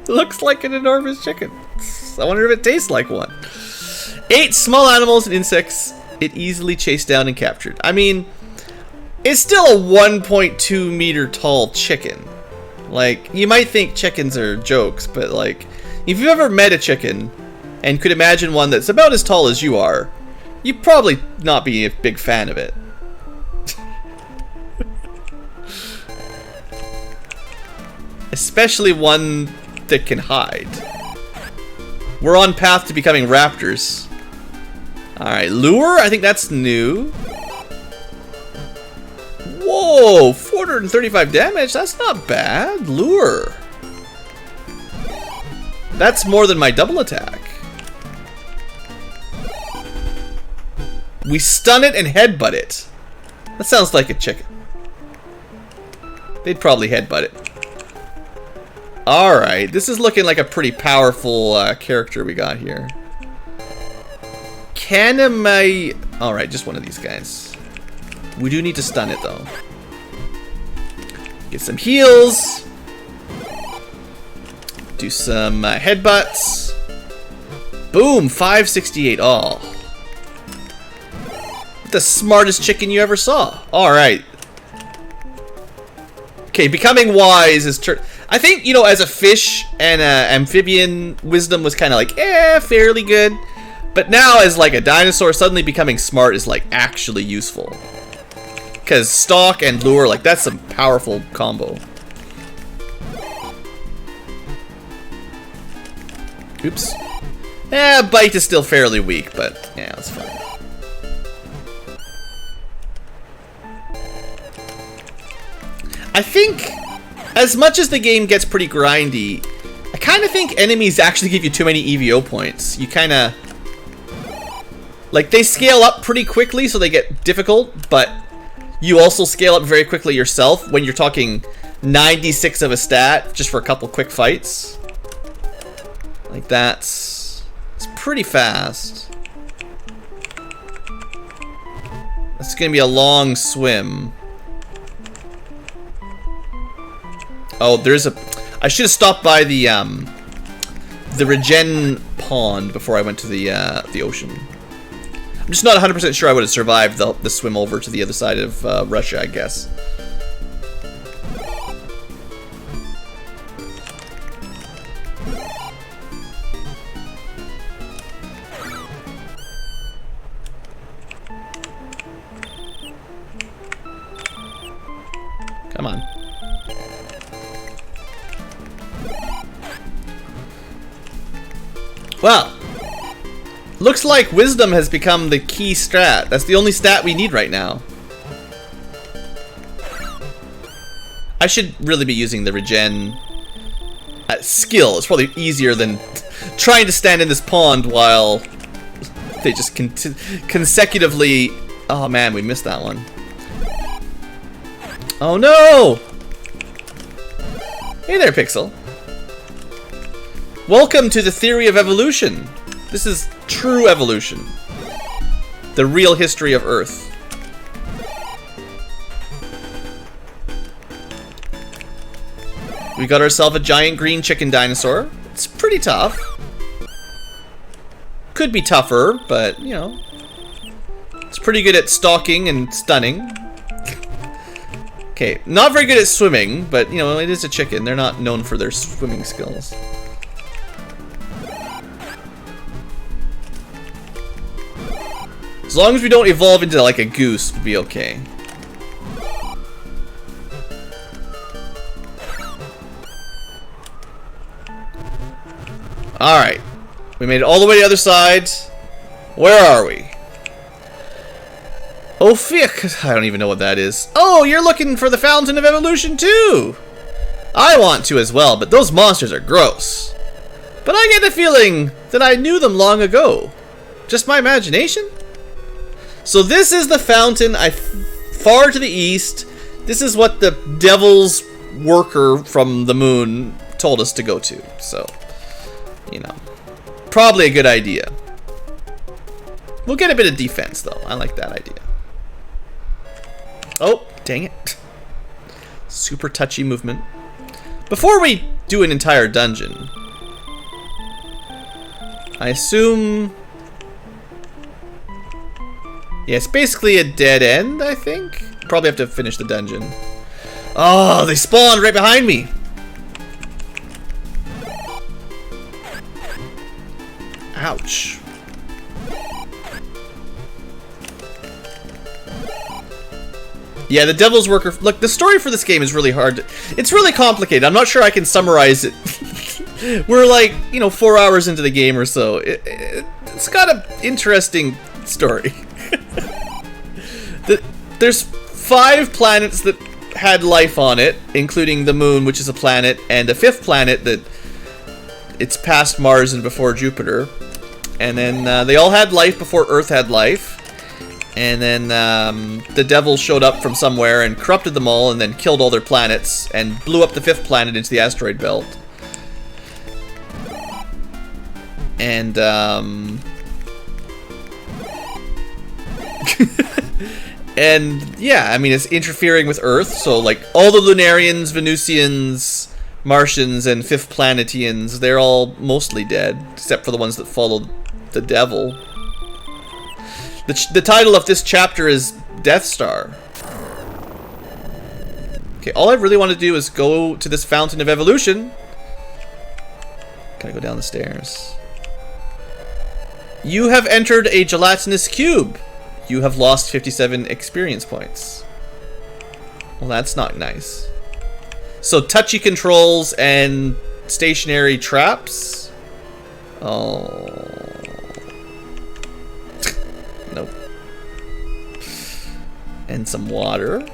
Looks like an enormous chicken. I wonder if it tastes like one. 8 small animals and insects it easily chased down and captured. I mean, it's still a 1.2 meter tall chicken. Like, you might think chickens are jokes, but like, if you've ever met a chicken and could imagine one that's about as tall as you are, you'd probably not be a big fan of it. Especially one that can hide. We're on path to becoming raptors. Alright, lure? I think that's new. Whoa, 435 damage? That's not bad. Lure. That's more than my double attack. We stun it and headbutt it. That sounds like a chicken. They'd probably headbutt it. Alright, this is looking like a pretty powerful character we got here. Alright, just one of these guys. We do need to stun it though. Get some heals. Do some headbutts. Boom, 568. Oh. The smartest chicken you ever saw. Alright. Okay, becoming wise is I think, you know, as a fish and amphibian, wisdom was kind of like, fairly good. But now as like a dinosaur, suddenly becoming smart is like actually useful. Because stalk and lure, like that's some powerful combo. Oops. Bite is still fairly weak, but yeah, that's fine. I think, as much as the game gets pretty grindy, I kind of think enemies actually give you too many EVO points. You kind of... Like, they scale up pretty quickly, so they get difficult, but you also scale up very quickly yourself when you're talking 96 of a stat just for a couple quick fights. Like, it's pretty fast. It's gonna be a long swim. Oh, there's a... I should have stopped by the regen pond before I went to the ocean. I'm just not 100% sure I would have survived the swim over to the other side of Russia, I guess. Come on. Well, looks like wisdom has become the key strat. That's the only stat we need right now. I should really be using the regen skill. It's probably easier than trying to stand in this pond while they just consecutively... Oh man, we missed that one. Oh no! Hey there, Pixel. Welcome to the theory of evolution. This is true evolution. The real history of Earth. We got ourselves a giant green chicken dinosaur. It's pretty tough. Could be tougher, but, you know. It's pretty good at stalking and stunning. Okay, not very good at swimming, but, you know, it is a chicken. They're not known for their swimming skills. As long as we don't evolve into, like, a goose, we'll be okay. Alright. We made it all the way to the other side. Where are we? Oh, fick. I don't even know what that is. Oh, you're looking for the Fountain of Evolution too! I want to as well, but those monsters are gross. But I get the feeling that I knew them long ago. Just my imagination? So this is the fountain far to the east. This is what the devil's worker from the moon told us to go to. So, you know, probably a good idea. We'll get a bit of defense though. I like that idea. Oh, dang it. Super touchy movement. Before we do an entire dungeon, I assume... Yeah, it's basically a dead end, I think. Probably have to finish the dungeon. Oh, they spawned right behind me. Ouch. Yeah, the Devil's Worker... Look, the story for this game is really hard. It's really complicated. I'm not sure I can summarize it. We're like, you know, 4 hours into the game or so. It's got an interesting story. There's 5 planets that had life on it, including the moon, which is a planet, and a 5th planet that it's past Mars and before Jupiter. And then they all had life before Earth had life. And then the devil showed up from somewhere and corrupted them all and then killed all their planets and blew up the 5th planet into the asteroid belt. And and yeah, I mean, it's interfering with Earth, so like all the Lunarians, Venusians, Martians, and 5th Planetians, they're all mostly dead, except for the ones that follow the devil. The title of this chapter is Death Star. Okay, all I really want to do is go to this Fountain of Evolution. Gotta go down the stairs. You have entered a gelatinous cube. You have lost 57 experience points. Well, that's not nice. So, touchy controls and stationary traps? Oh. Nope. And some water.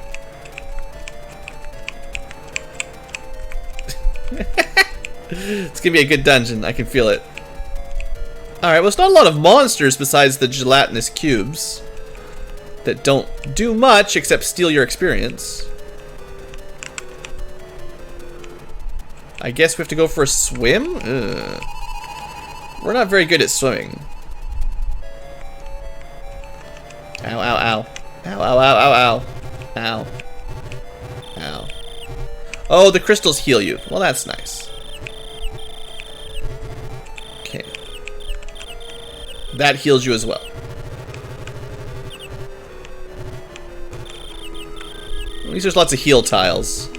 It's gonna be a good dungeon, I can feel it. Alright, well, it's not a lot of monsters besides the gelatinous cubes that don't do much except steal your experience. I guess we have to go for a swim? Ugh. We're not very good at swimming. Ow, ow, ow. Ow, ow, ow, ow, ow. Ow. Ow. Oh, the crystals heal you. Well, that's nice. Okay. That heals you as well. At least there's lots of heal tiles.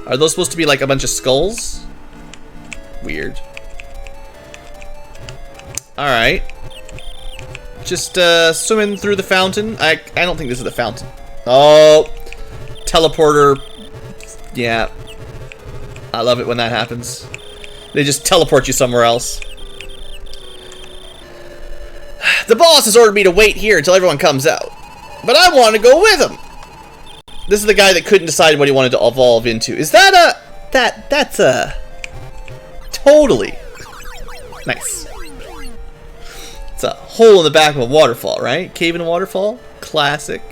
Are those supposed to be like a bunch of skulls? Weird. Alright. Just swimming through the fountain. I don't think this is the fountain. Oh. Teleporter Yeah. I love it when that happens. They just teleport you somewhere else. The boss has ordered me to wait here until everyone comes out. But I want to go with him. This is the guy that couldn't decide what he wanted to evolve into. Is that a... That's a... Totally. Nice. It's a hole in the back of a waterfall, right? Cave in a waterfall? Classic.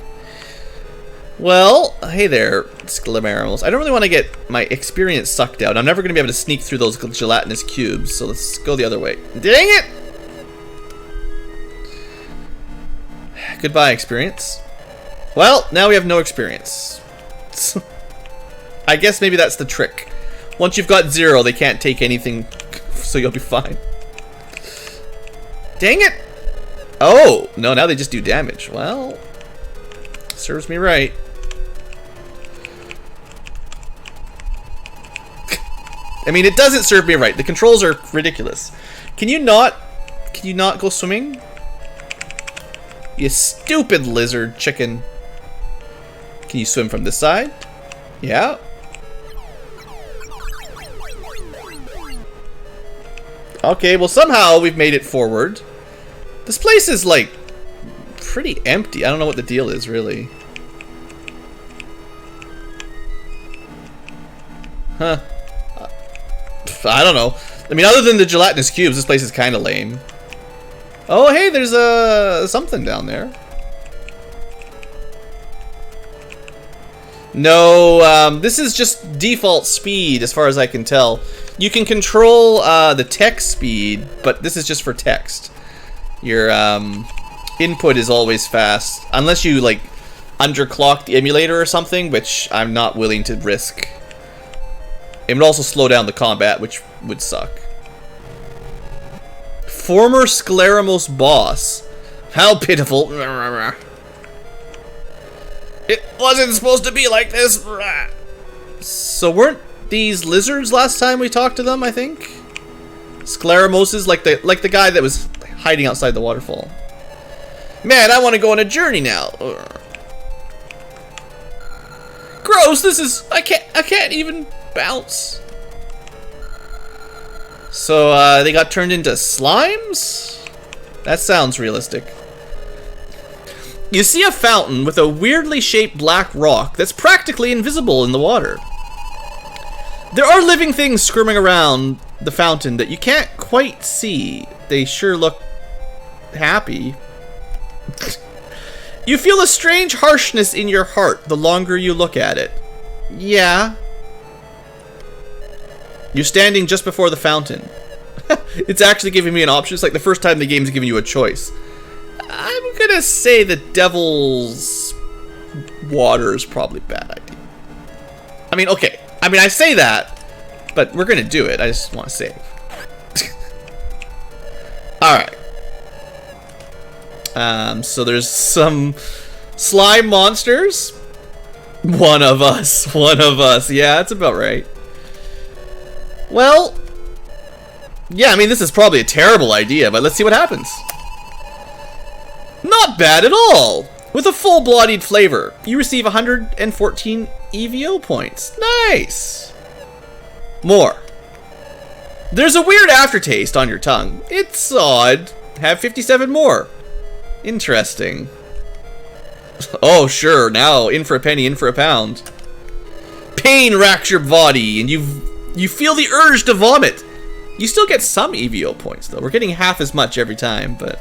Well, hey there, Skelemarils. I don't really want to get my experience sucked out. I'm never going to be able to sneak through those gelatinous cubes, so let's go the other way. Dang it! Goodbye, experience. Well, now we have no experience. I guess maybe that's the trick. Once you've got 0, they can't take anything, so you'll be fine. Dang it! Oh, no, now they just do damage. Well, serves me right. I mean, it doesn't serve me right. The controls are ridiculous. Can you not go swimming? You stupid lizard chicken. Can you swim from this side? Yeah. Okay, well somehow we've made it forward. This place is like pretty empty. I don't know what the deal is really. Huh. I don't know. I mean, other than the gelatinous cubes, this place is kind of lame. Oh, hey, there's something down there. No, this is just default speed as far as I can tell. You can control the text speed, but this is just for text. Your input is always fast, unless you like underclock the emulator or something, which I'm not willing to risk. It would also slow down the combat, which would suck. Former Skelemarils boss. How pitiful. It wasn't supposed to be like this. So weren't these lizards last time we talked to them, I think? Skelemarils, like the guy that was hiding outside the waterfall. Man, I want to go on a journey now. Gross, this is I can't even bounce. So they got turned into slimes? That sounds realistic. You see a fountain with a weirdly shaped black rock that's practically invisible in the water. There are living things squirming around the fountain that you can't quite see. They sure look happy. You feel a strange harshness in your heart the longer you look at it. Yeah. You're standing just before the fountain. It's actually giving me an option. It's like the first time the game's giving you a choice. I'm gonna say the devil's water is probably a bad idea. I mean, okay. I mean, I say that, but we're gonna do it. I just want to save. Alright. So there's some slime monsters. One of us. Yeah, that's about right. Well, yeah, I mean, this is probably a terrible idea, but let's see what happens. Not bad at all! With a full-bloodied flavor, you receive 114 E.V.O points. Nice! More. There's a weird aftertaste on your tongue. It's odd. Have 57 more. Interesting. Oh, sure, now, in for a penny, in for a pound. Pain racks your body, and you feel the urge to vomit. You still get some E.V.O points, though. We're getting half as much every time, but...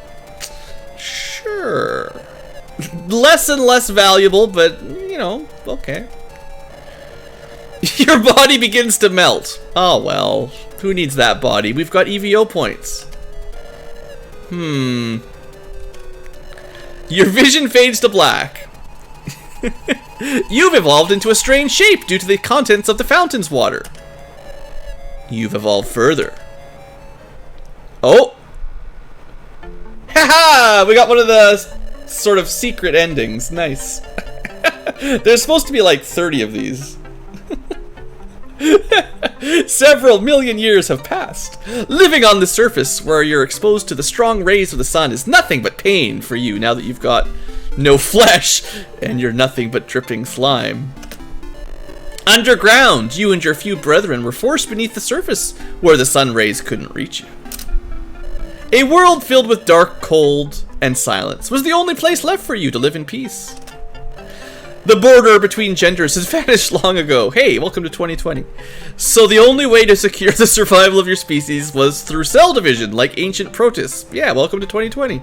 Sure. Less and less valuable, but, you know, okay. Your body begins to melt. Oh, well. Who needs that body? We've got E.V.O points. Your vision fades to black. You've evolved into a strange shape due to the contents of the fountain's water. You've evolved further. Oh! Haha! We got one of the sort of secret endings. Nice. There's supposed to be like 30 of these. Several million years have passed. Living on the surface where you're exposed to the strong rays of the sun is nothing but pain for you now that you've got no flesh and you're nothing but dripping slime. Underground, you and your few brethren were forced beneath the surface, where the sun rays couldn't reach you. A world filled with dark, cold, and silence was the only place left for you to live in peace. The border between genders has vanished long ago. Hey, welcome to 2020. So the only way to secure the survival of your species was through cell division, like ancient protists. Yeah, welcome to 2020.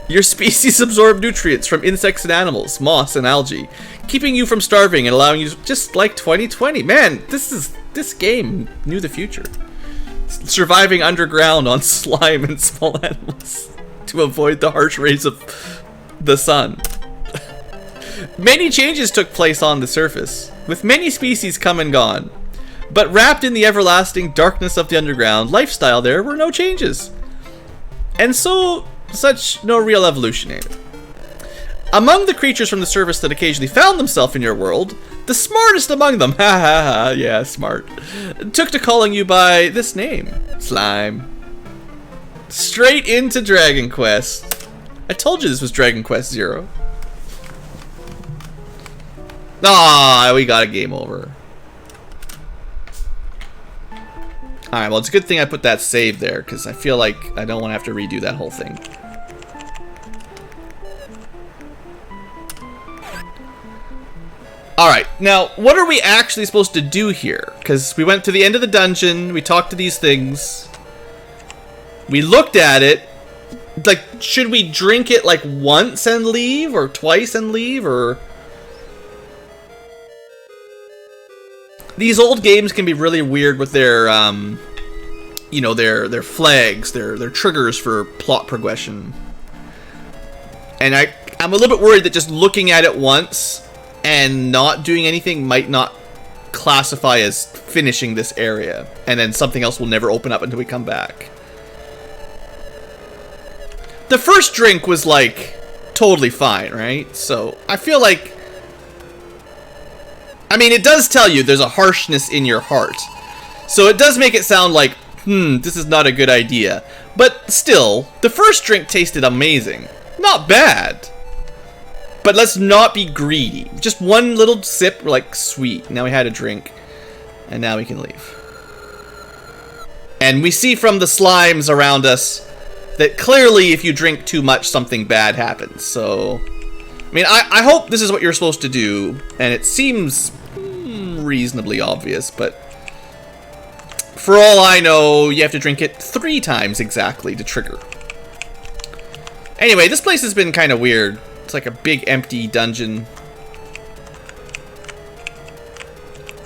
Your species absorbed nutrients from insects and animals, moss and algae, keeping you from starving and allowing you to, just like 2020. Man, this game knew the future. Surviving underground on slime and small animals to avoid the harsh rays of the sun. Many changes took place on the surface, with many species come and gone. But wrapped in the everlasting darkness of the underground lifestyle, there were no changes. And so, such no real evolution either. Among the creatures from the surface that occasionally found themselves in your world, the smartest among them, ha ha ha, yeah, smart, took to calling you by this name, Slime. Straight into Dragon Quest. I told you this was Dragon Quest 0. Ah, we got a game over. Alright, well, it's a good thing I put that save there, because I feel like I don't want to have to redo that whole thing. Alright, now, what are we actually supposed to do here? Because we went to the end of the dungeon, we talked to these things, we looked at it. Like, should we drink it like once and leave, or twice and leave, or... These old games can be really weird with their, you know, their flags, their triggers for plot progression. And I'm a little bit worried that just looking at it once and not doing anything might not classify as finishing this area. And then something else will never open up until we come back. The first drink was, like, totally fine, right? So, I feel like... I mean, it does tell you there's a harshness in your heart. So it does make it sound like, this is not a good idea. But still, the first drink tasted amazing. Not bad. But let's not be greedy. Just one little sip, we're like, sweet. Now we had a drink. And now we can leave. And we see from the slimes around us that clearly if you drink too much, something bad happens. So, I mean, I hope this is what you're supposed to do. And it seems reasonably obvious, but for all I know, you have to drink it 3 times exactly to trigger. Anyway, this place has been kind of weird. It's like a big empty dungeon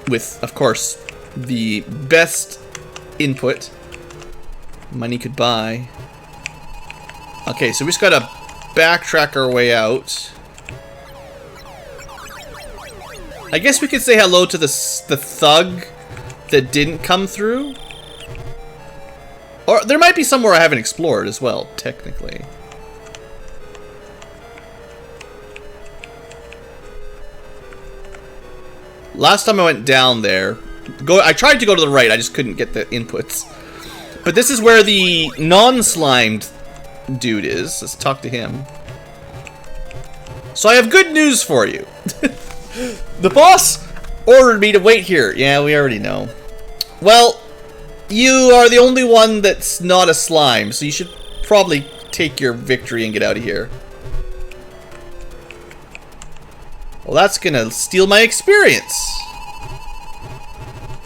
with, of course, the best input money could buy. Okay, so we just gotta backtrack our way out. I guess we could say hello to the thug that didn't come through. Or there might be somewhere I haven't explored as well, technically. Last time I went down there, I tried to go to the right, I just couldn't get the inputs. But this is where the non-slimed dude is. Let's talk to him. So I have good news for you. The boss ordered me to wait here. Yeah, we already know. Well, you are the only one that's not a slime, so you should probably take your victory and get out of here. Well, that's gonna steal my experience.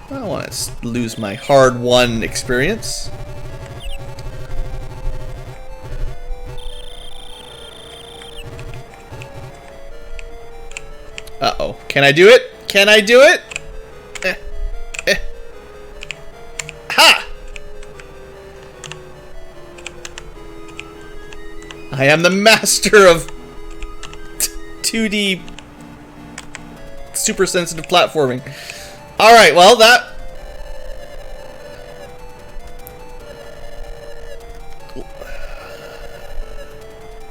I don't want to lose my hard-won experience. Uh-oh. Can I do it? Can I do it? Ha! I am the master of 2D super sensitive platforming. Alright, well, that...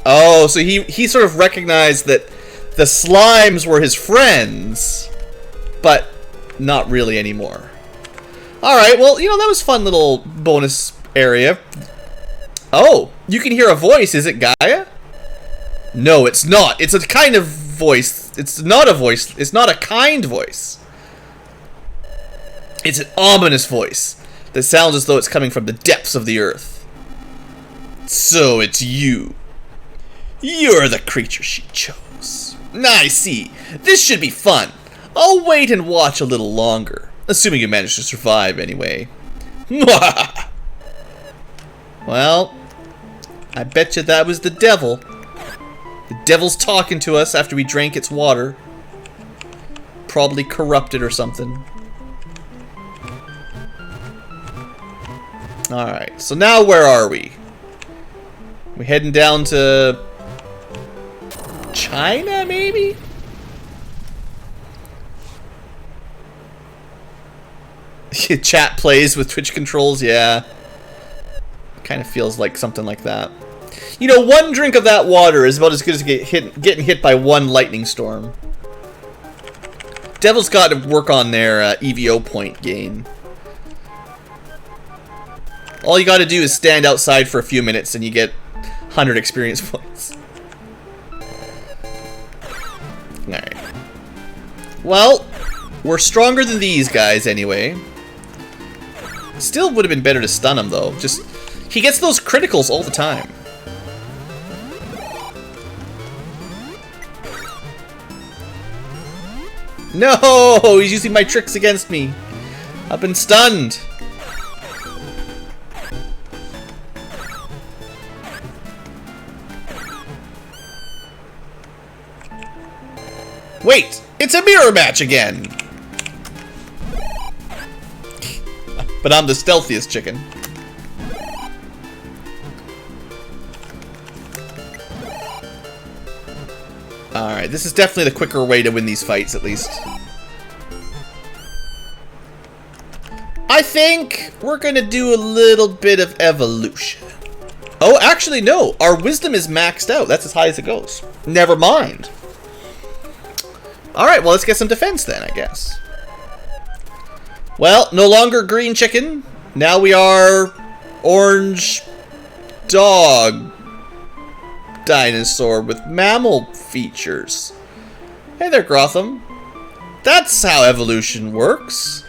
Oh, so he sort of recognized that the slimes were his friends, but not really anymore. Alright, well, you know, that was a fun little bonus area. Oh, you can hear a voice. Is it Gaia? No, it's not. It's a kind of voice. It's not a voice. It's not a kind voice. It's an ominous voice that sounds as though it's coming from the depths of the earth. So it's you. You're the creature she chose. I see. This should be fun. I'll wait and watch a little longer. Assuming you manage to survive, anyway. Well, I bet you that was the devil. The devil's talking to us after we drank its water. Probably corrupted or something. Alright, so now where are we? We heading down to China, maybe? Chat plays with Twitch controls, yeah. Kind of feels like something like that. You know, one drink of that water is about as good as getting hit by one lightning storm. Devil's got to work on their E.V.O. point gain. All you got to do is stand outside for a few minutes and you get 100 experience points. Alright. Well, we're stronger than these guys anyway. Still would have been better to stun him though. Just, he gets those criticals all the time. No! He's using my tricks against me. I've been stunned. Wait! It's a mirror match again! But I'm the stealthiest chicken. Alright, this is definitely the quicker way to win these fights, at least. I think we're gonna do a little bit of evolution. Oh, actually, no. Our wisdom is maxed out. That's as high as it goes. Never mind. Alright, well, let's get some defense then, I guess. Well, no longer green chicken. Now we are orange dog dinosaur with mammal features. Hey there, Grotham. That's how evolution works.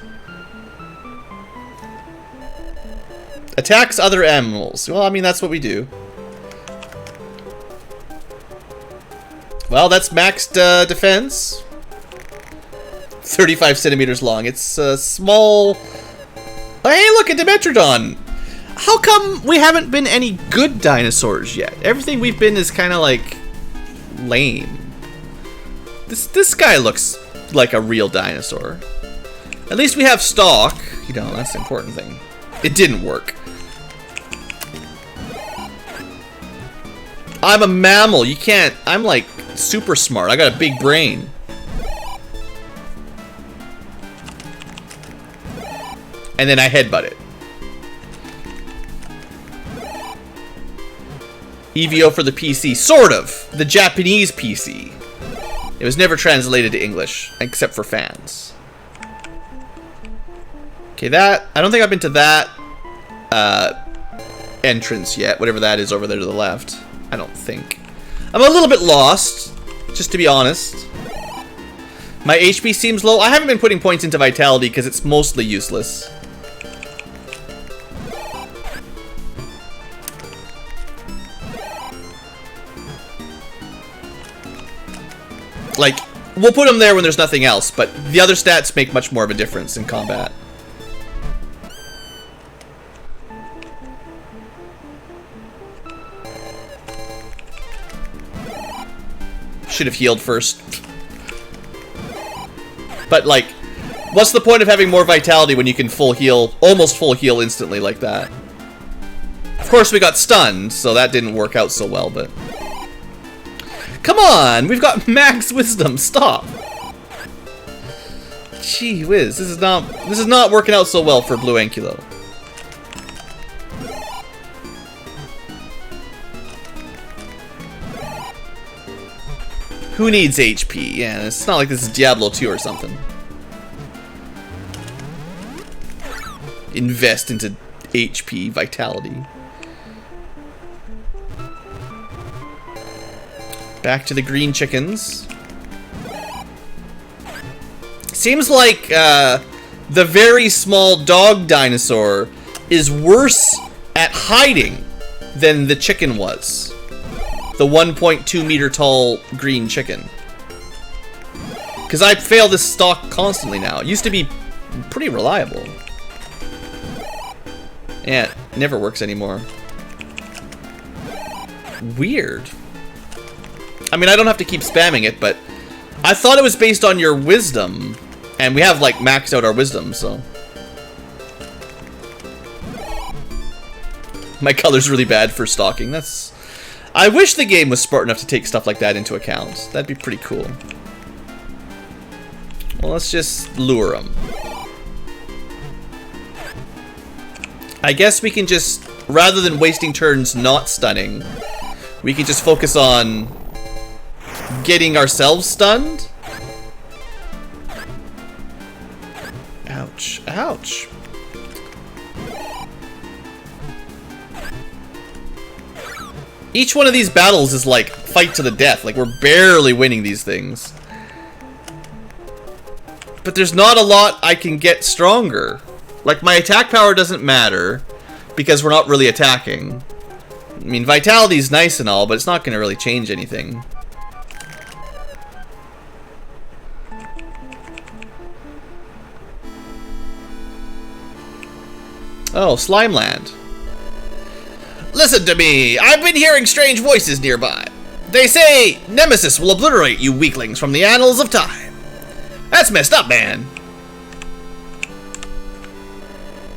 Attacks other animals. Well, I mean, that's what we do. Well, that's maxed defense. 35 centimeters long. It's a small... Oh, hey, look, a Dimetrodon! How come we haven't been any good dinosaurs yet? Everything we've been is kind of like... lame. This guy looks like a real dinosaur. At least we have stock. You know, that's the important thing. It didn't work. I'm a mammal. You can't... I'm like super smart. I got a big brain. And then I headbutt it. E.V.O. for the PC. Sort of. The Japanese PC. It was never translated to English, except for fans. Okay, that... I don't think I've been to that entrance yet. Whatever that is over there to the left. I don't think. I'm a little bit lost, just to be honest. My HP seems low. I haven't been putting points into Vitality because it's mostly useless. Like, we'll put them there when there's nothing else, but the other stats make much more of a difference in combat. Should have healed first. But, like, what's the point of having more vitality when you can full heal, almost full heal instantly like that? Of course, we got stunned, so that didn't work out so well, but... Come on! We've got max wisdom. Stop! Gee whiz, this is not working out so well for BlueAnkylo. Who needs HP? Yeah, it's not like this is Diablo 2 or something. Invest into HP, vitality. Back to the green chickens. Seems like the very small dog dinosaur is worse at hiding than the chicken was. The 1.2 meter tall green chicken. Because I fail this stock constantly now. It used to be pretty reliable. Yeah, it never works anymore. Weird. I mean, I don't have to keep spamming it, but I thought it was based on your wisdom. And we have, like, maxed out our wisdom, so. My color's really bad for stalking. That's... I wish the game was smart enough to take stuff like that into account. That'd be pretty cool. Well, let's just lure them. I guess we can just, rather than wasting turns not stunning, we can just focus on getting ourselves stunned. Ouch. Ouch. Each one of these battles is like fight to the death. Like, we're barely winning these things. But there's not a lot I can get stronger. Like, my attack power doesn't matter because we're not really attacking. I mean, vitality's nice and all, but it's not going to really change anything. Oh, Slimeland. Listen to me! I've been hearing strange voices nearby. They say Nemesis will obliterate you weaklings from the annals of time. That's messed up, man.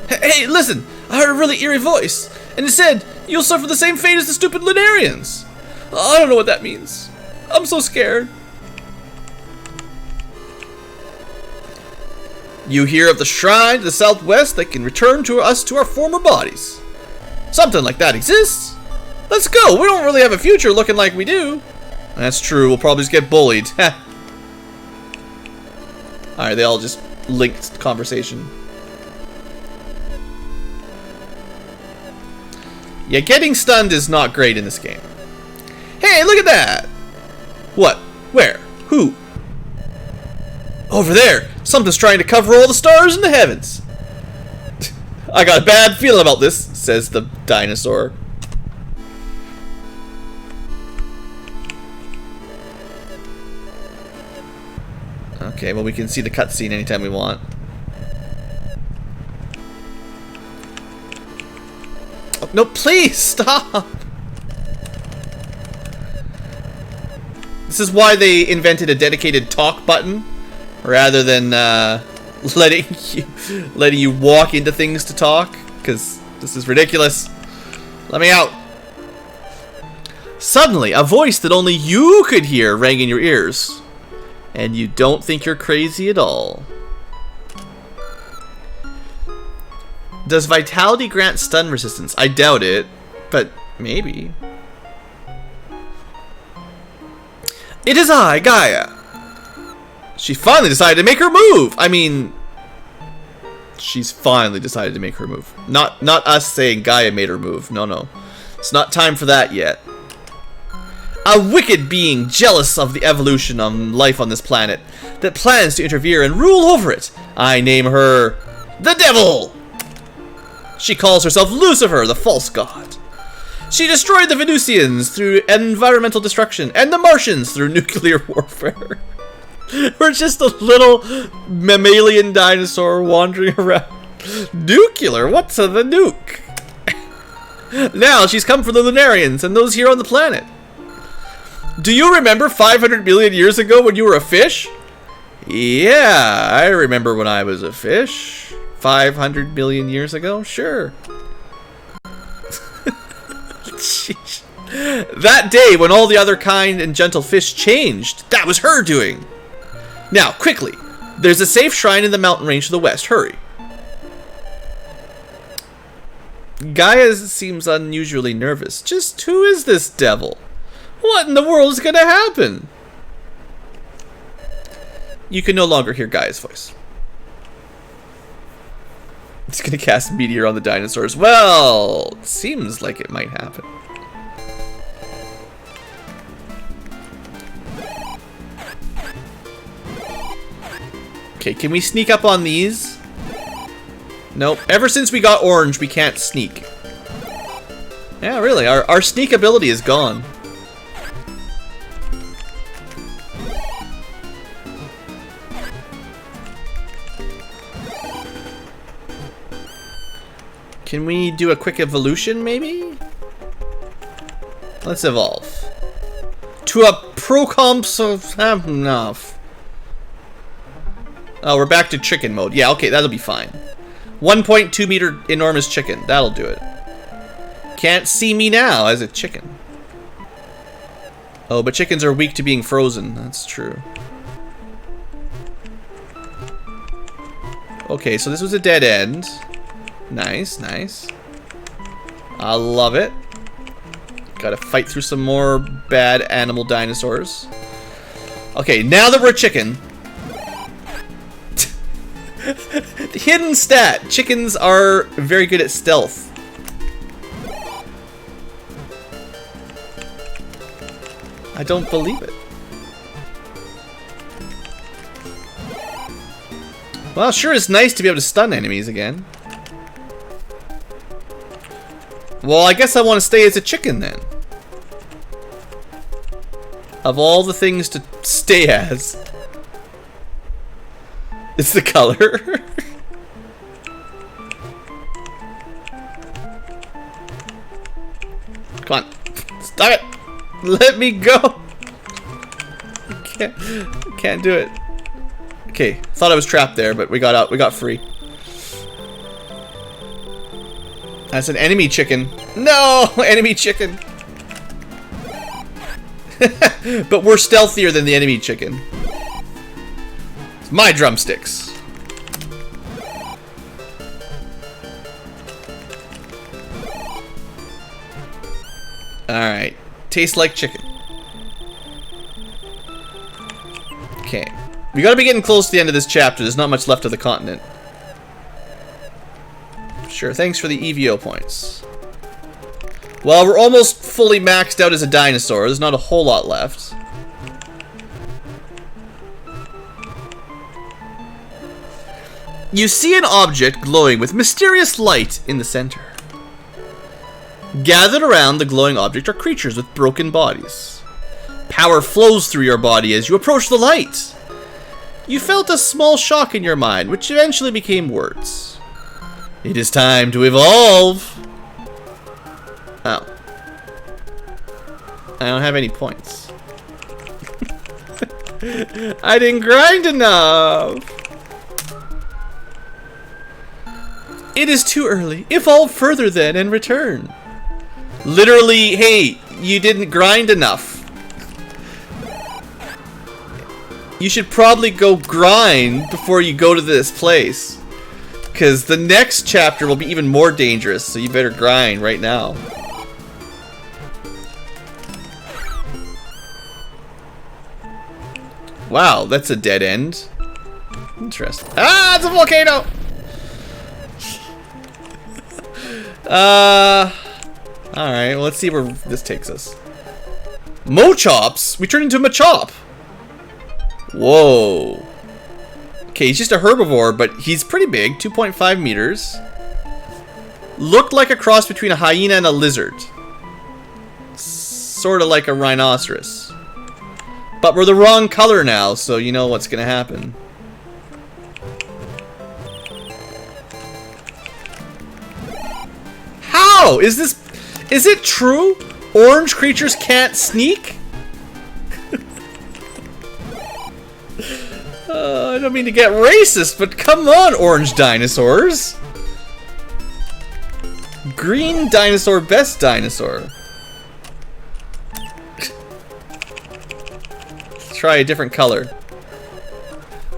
Hey, listen! I heard a really eerie voice, and it said you'll suffer the same fate as the stupid Lunarians. I don't know what that means. I'm so scared. You hear of the shrine to the southwest that can return to us to our former bodies. Something like that exists. Let's go. We don't really have a future looking like we do. That's true. We'll probably just get bullied. Alright, they all just linked conversation. Yeah, getting stunned is not great in this game. Hey, look at that! What? Where? Who? Over there! Something's trying to cover all the stars in the heavens! I got a bad feeling about this, says the dinosaur. Okay, well, we can see the cutscene anytime we want. Oh, no, please stop! This is why they invented a dedicated talk button rather than letting you walk into things to talk, because this is ridiculous. Let me out. Suddenly, a voice that only you could hear rang in your ears. And you don't think you're crazy at all. Does vitality grant stun resistance? I doubt it, but maybe. It is I, Gaia. She finally decided to make her move. I mean, she's finally decided to make her move. Not us saying Gaia made her move. No, no. It's not time for that yet. A wicked being jealous of the evolution of life on this planet that plans to interfere and rule over it. I name her the Devil. She calls herself Lucifer, the false god. She destroyed the Venusians through environmental destruction and the Martians through nuclear warfare. We're just a little mammalian dinosaur wandering around. Nuclear? What's the nuke? Now she's come for the Lunarians and those here on the planet. Do you remember 500 million years ago when you were a fish? Yeah, I remember when I was a fish. 500 million years ago? Sure. Sheesh. That day when all the other kind and gentle fish changed, that was her doing. Now, quickly. There's a safe shrine in the mountain range to the west. Hurry. Gaia seems unusually nervous. Just who is this devil? What in the world is going to happen? You can no longer hear Gaia's voice. It's going to cast Meteor on the dinosaurs. Well, it seems like it might happen. Okay, can we sneak up on these? Nope. Ever since we got orange, we can't sneak. Yeah, really. Our sneak ability is gone. Can we do a quick evolution, maybe? Let's evolve. To a procomps of enough. Oh, we're back to chicken mode. Yeah, okay, that'll be fine. 1.2 meter enormous chicken. That'll do it. Can't see me now as a chicken. Oh, but chickens are weak to being frozen. That's true. Okay, so this was a dead end. Nice, nice. I love it. Gotta fight through some more bad animal dinosaurs. Okay, now that we're a chicken. The hidden stat. Chickens are very good at stealth. I don't believe it. Well, sure, it's nice to be able to stun enemies again. Well, I guess I want to stay as a chicken then. Of all the things to stay as. It's the color. Come on. Stop it. Let me go. Can't do it. Okay, thought I was trapped there, but we got out. We got free. That's an enemy chicken. No! Enemy chicken. But we're stealthier than the enemy chicken. It's my drumsticks. Alright. Tastes like chicken. Okay. We gotta be getting close to the end of this chapter. There's not much left of the continent. Sure, thanks for the E.V.O points. Well, we're almost fully maxed out as a dinosaur. There's not a whole lot left. You see an object glowing with mysterious light in the center. Gathered around the glowing object are creatures with broken bodies. Power flows through your body as you approach the light. You felt a small shock in your mind, which eventually became words. It is time to evolve. Oh. I don't have any points. I didn't grind enough. It is too early. Evolve further then and return. Literally, hey, you didn't grind enough. You should probably go grind before you go to this place. Because the next chapter will be even more dangerous, so you better grind right now. Wow, that's a dead end. Interesting. Ah, it's a volcano! Alright, well, let's see where this takes us. Mochops? We turned into a Machop! Whoa. Okay, he's just a herbivore, but he's pretty big, 2.5 meters. Looked like a cross between a hyena and a lizard. Sort of like a rhinoceros. But we're the wrong color now, so you know what's gonna happen. How? Is it true? Orange creatures can't sneak? I don't mean to get racist, but come on, orange dinosaurs. Green dinosaur, best dinosaur. Let's try a different color.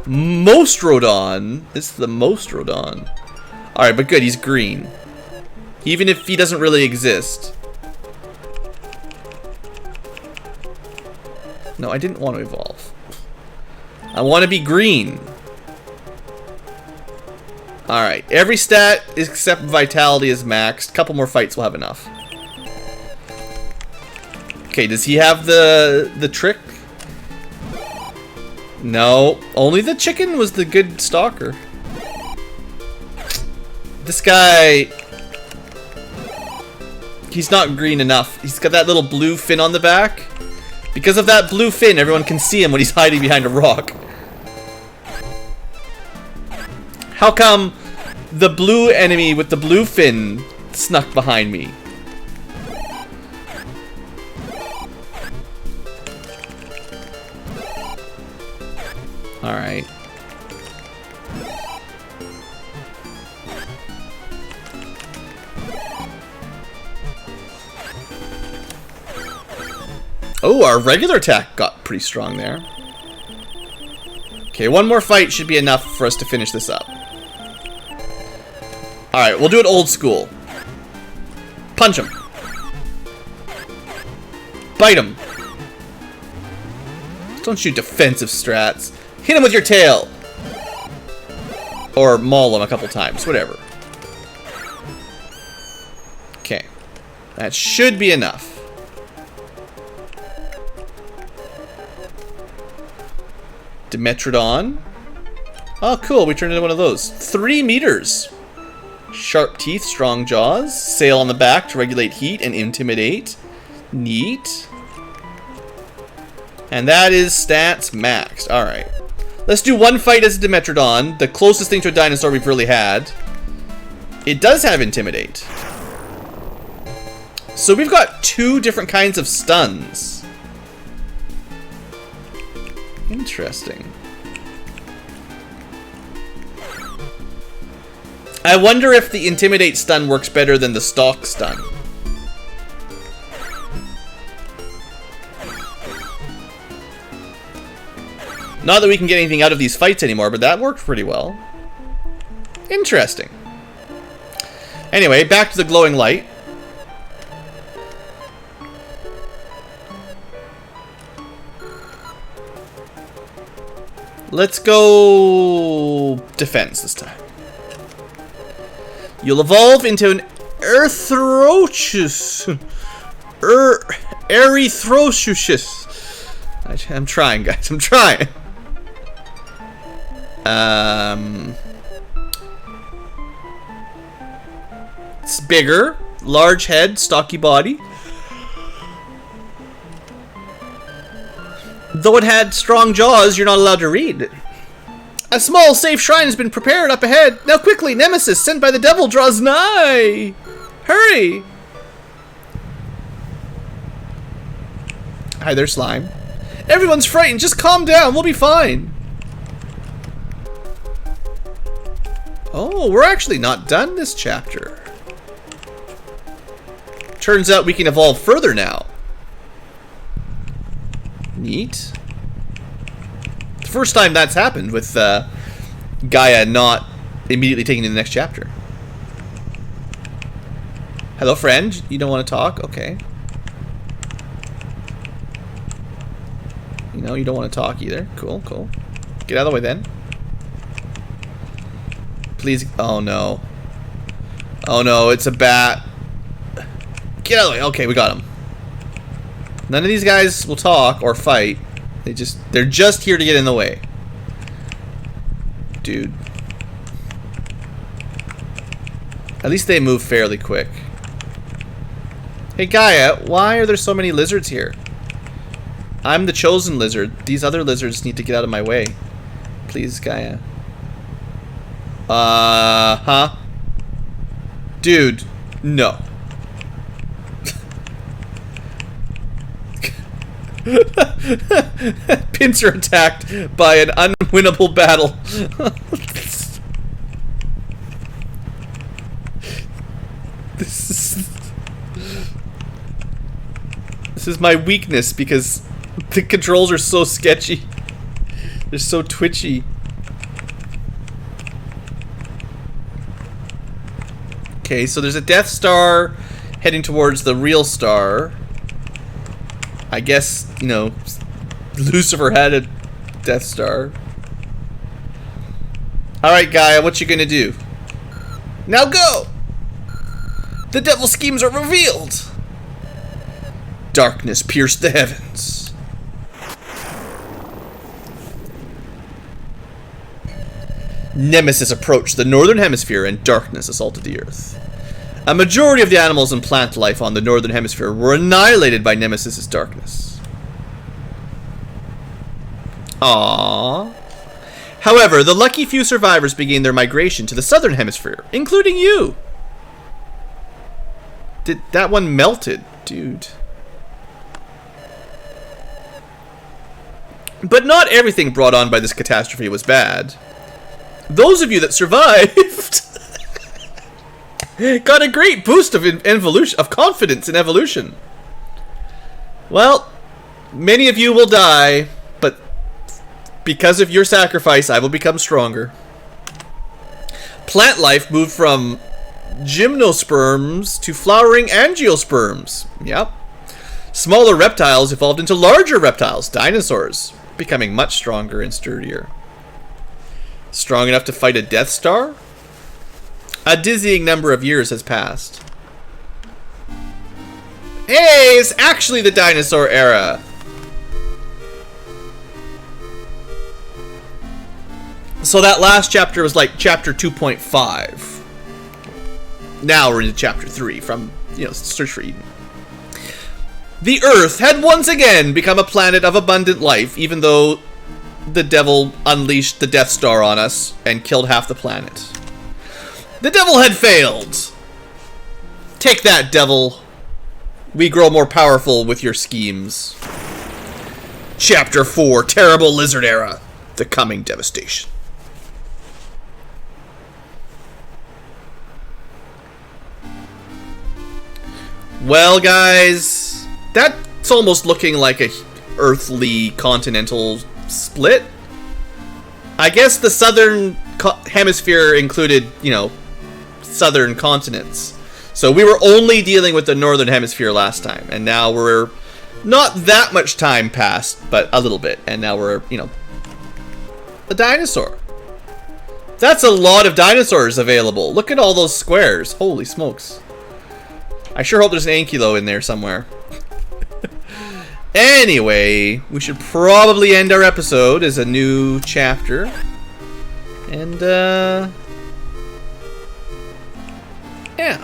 Mostrodon. This is the Mostrodon. Alright, but good, he's green. Even if he doesn't really exist. No, I didn't want to evolve. I want to be green. Alright, every stat except vitality is maxed. Couple more fights will have enough. Okay, does he have the trick? No, only the chicken was the good stalker. This guy... He's not green enough. He's got that little blue fin on the back. Because of that blue fin, everyone can see him when he's hiding behind a rock. How come the blue enemy with the blue fin snuck behind me? Alright. Oh, our regular attack got pretty strong there. Okay, one more fight should be enough for us to finish this up. Alright, we'll do it old school. Punch him. Bite him. Don't shoot defensive strats. Hit him with your tail. Or maul him a couple times, whatever. Okay. That should be enough. Dimetrodon. Oh, cool. We turned into one of those. 3 meters. Sharp teeth, strong jaws. Sail on the back to regulate heat and intimidate. Neat. And that is stats maxed. Alright. Let's do one fight as a Dimetrodon. The closest thing to a dinosaur we've really had. It does have intimidate. So we've got 2 different kinds of stuns. Interesting. I wonder if the intimidate stun works better than the stalk stun. Not that we can get anything out of these fights anymore, but that worked pretty well. Interesting. Anyway, back to the glowing light. Let's go defense this time. You'll evolve into an Erythrochus. Erythrochus. I'm trying, guys. I'm trying. It's bigger, large head, stocky body. Though it had strong jaws, you're not allowed to read. A small, safe shrine has been prepared up ahead. Now quickly, Nemesis, sent by the devil, draws nigh. Hurry! Hi there, slime. Everyone's frightened. Just calm down. We'll be fine. Oh, we're actually not done this chapter. Turns out we can evolve further now. Neat. The first time that's happened with Gaia not immediately taking to the next chapter. Hello, friend. You don't want to talk? Okay. You know, you don't want to talk either. Cool, cool. Get out of the way then. Please. Oh no. Oh no, it's a bat. Get out of the way. Okay, we got him. None of these guys will talk or fight. They're just here to get in the way. Dude. At least they move fairly quick. Hey Gaia, why are there so many lizards here? I'm the chosen lizard. These other lizards need to get out of my way. Please, Gaia. Huh? Dude, no. Pincer attacked by an unwinnable battle. This is my weakness because the controls are so sketchy. They're so twitchy. Okay, so there's a Death Star heading towards the real star. I guess, you know, Lucifer had a Death Star. Alright, Gaia, what you gonna do? Now go! The devil's schemes are revealed! Darkness pierced the heavens. Nemesis approached the northern hemisphere and darkness assaulted the Earth. A majority of the animals and plant life on the northern hemisphere were annihilated by Nemesis's darkness. Aww. However, the lucky few survivors began their migration to the southern hemisphere, including you. That one melted, dude. But not everything brought on by this catastrophe was bad. Those of you that survived got a great boost of evolution, of confidence in evolution. Well, many of you will die, but because of your sacrifice, I will become stronger. Plant life moved from gymnosperms to flowering angiosperms. Yep. Smaller reptiles evolved into larger reptiles, dinosaurs, becoming much stronger and sturdier. Strong enough to fight a Death Star? A dizzying number of years has passed. Hey, it's actually the dinosaur era. So that last chapter was like chapter 2.5. Now we're into chapter 3 from, Search for Eden. The Earth had once again become a planet of abundant life, even though the devil unleashed the Death Star on us and killed half the planet. The devil had failed. Take that, devil. We grow more powerful with your schemes. Chapter 4, Terrible Lizard Era. The Coming Devastation. Well, guys, that's almost looking like a earthly continental split. I guess the southern hemisphere included, southern continents. So we were only dealing with the northern hemisphere last time, and now we're not that much time passed, but a little bit, and now we're, a dinosaur. That's a lot of dinosaurs available. Look at all those squares. Holy smokes. I sure hope there's an Ankylo in there somewhere. Anyway, we should probably end our episode as a new chapter. And, yeah.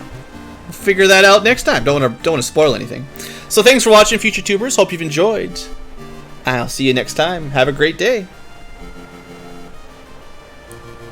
We'll figure that out next time. Don't want to spoil anything. So thanks for watching, future tubers. Hope you've enjoyed. I'll see you next time. Have a great day.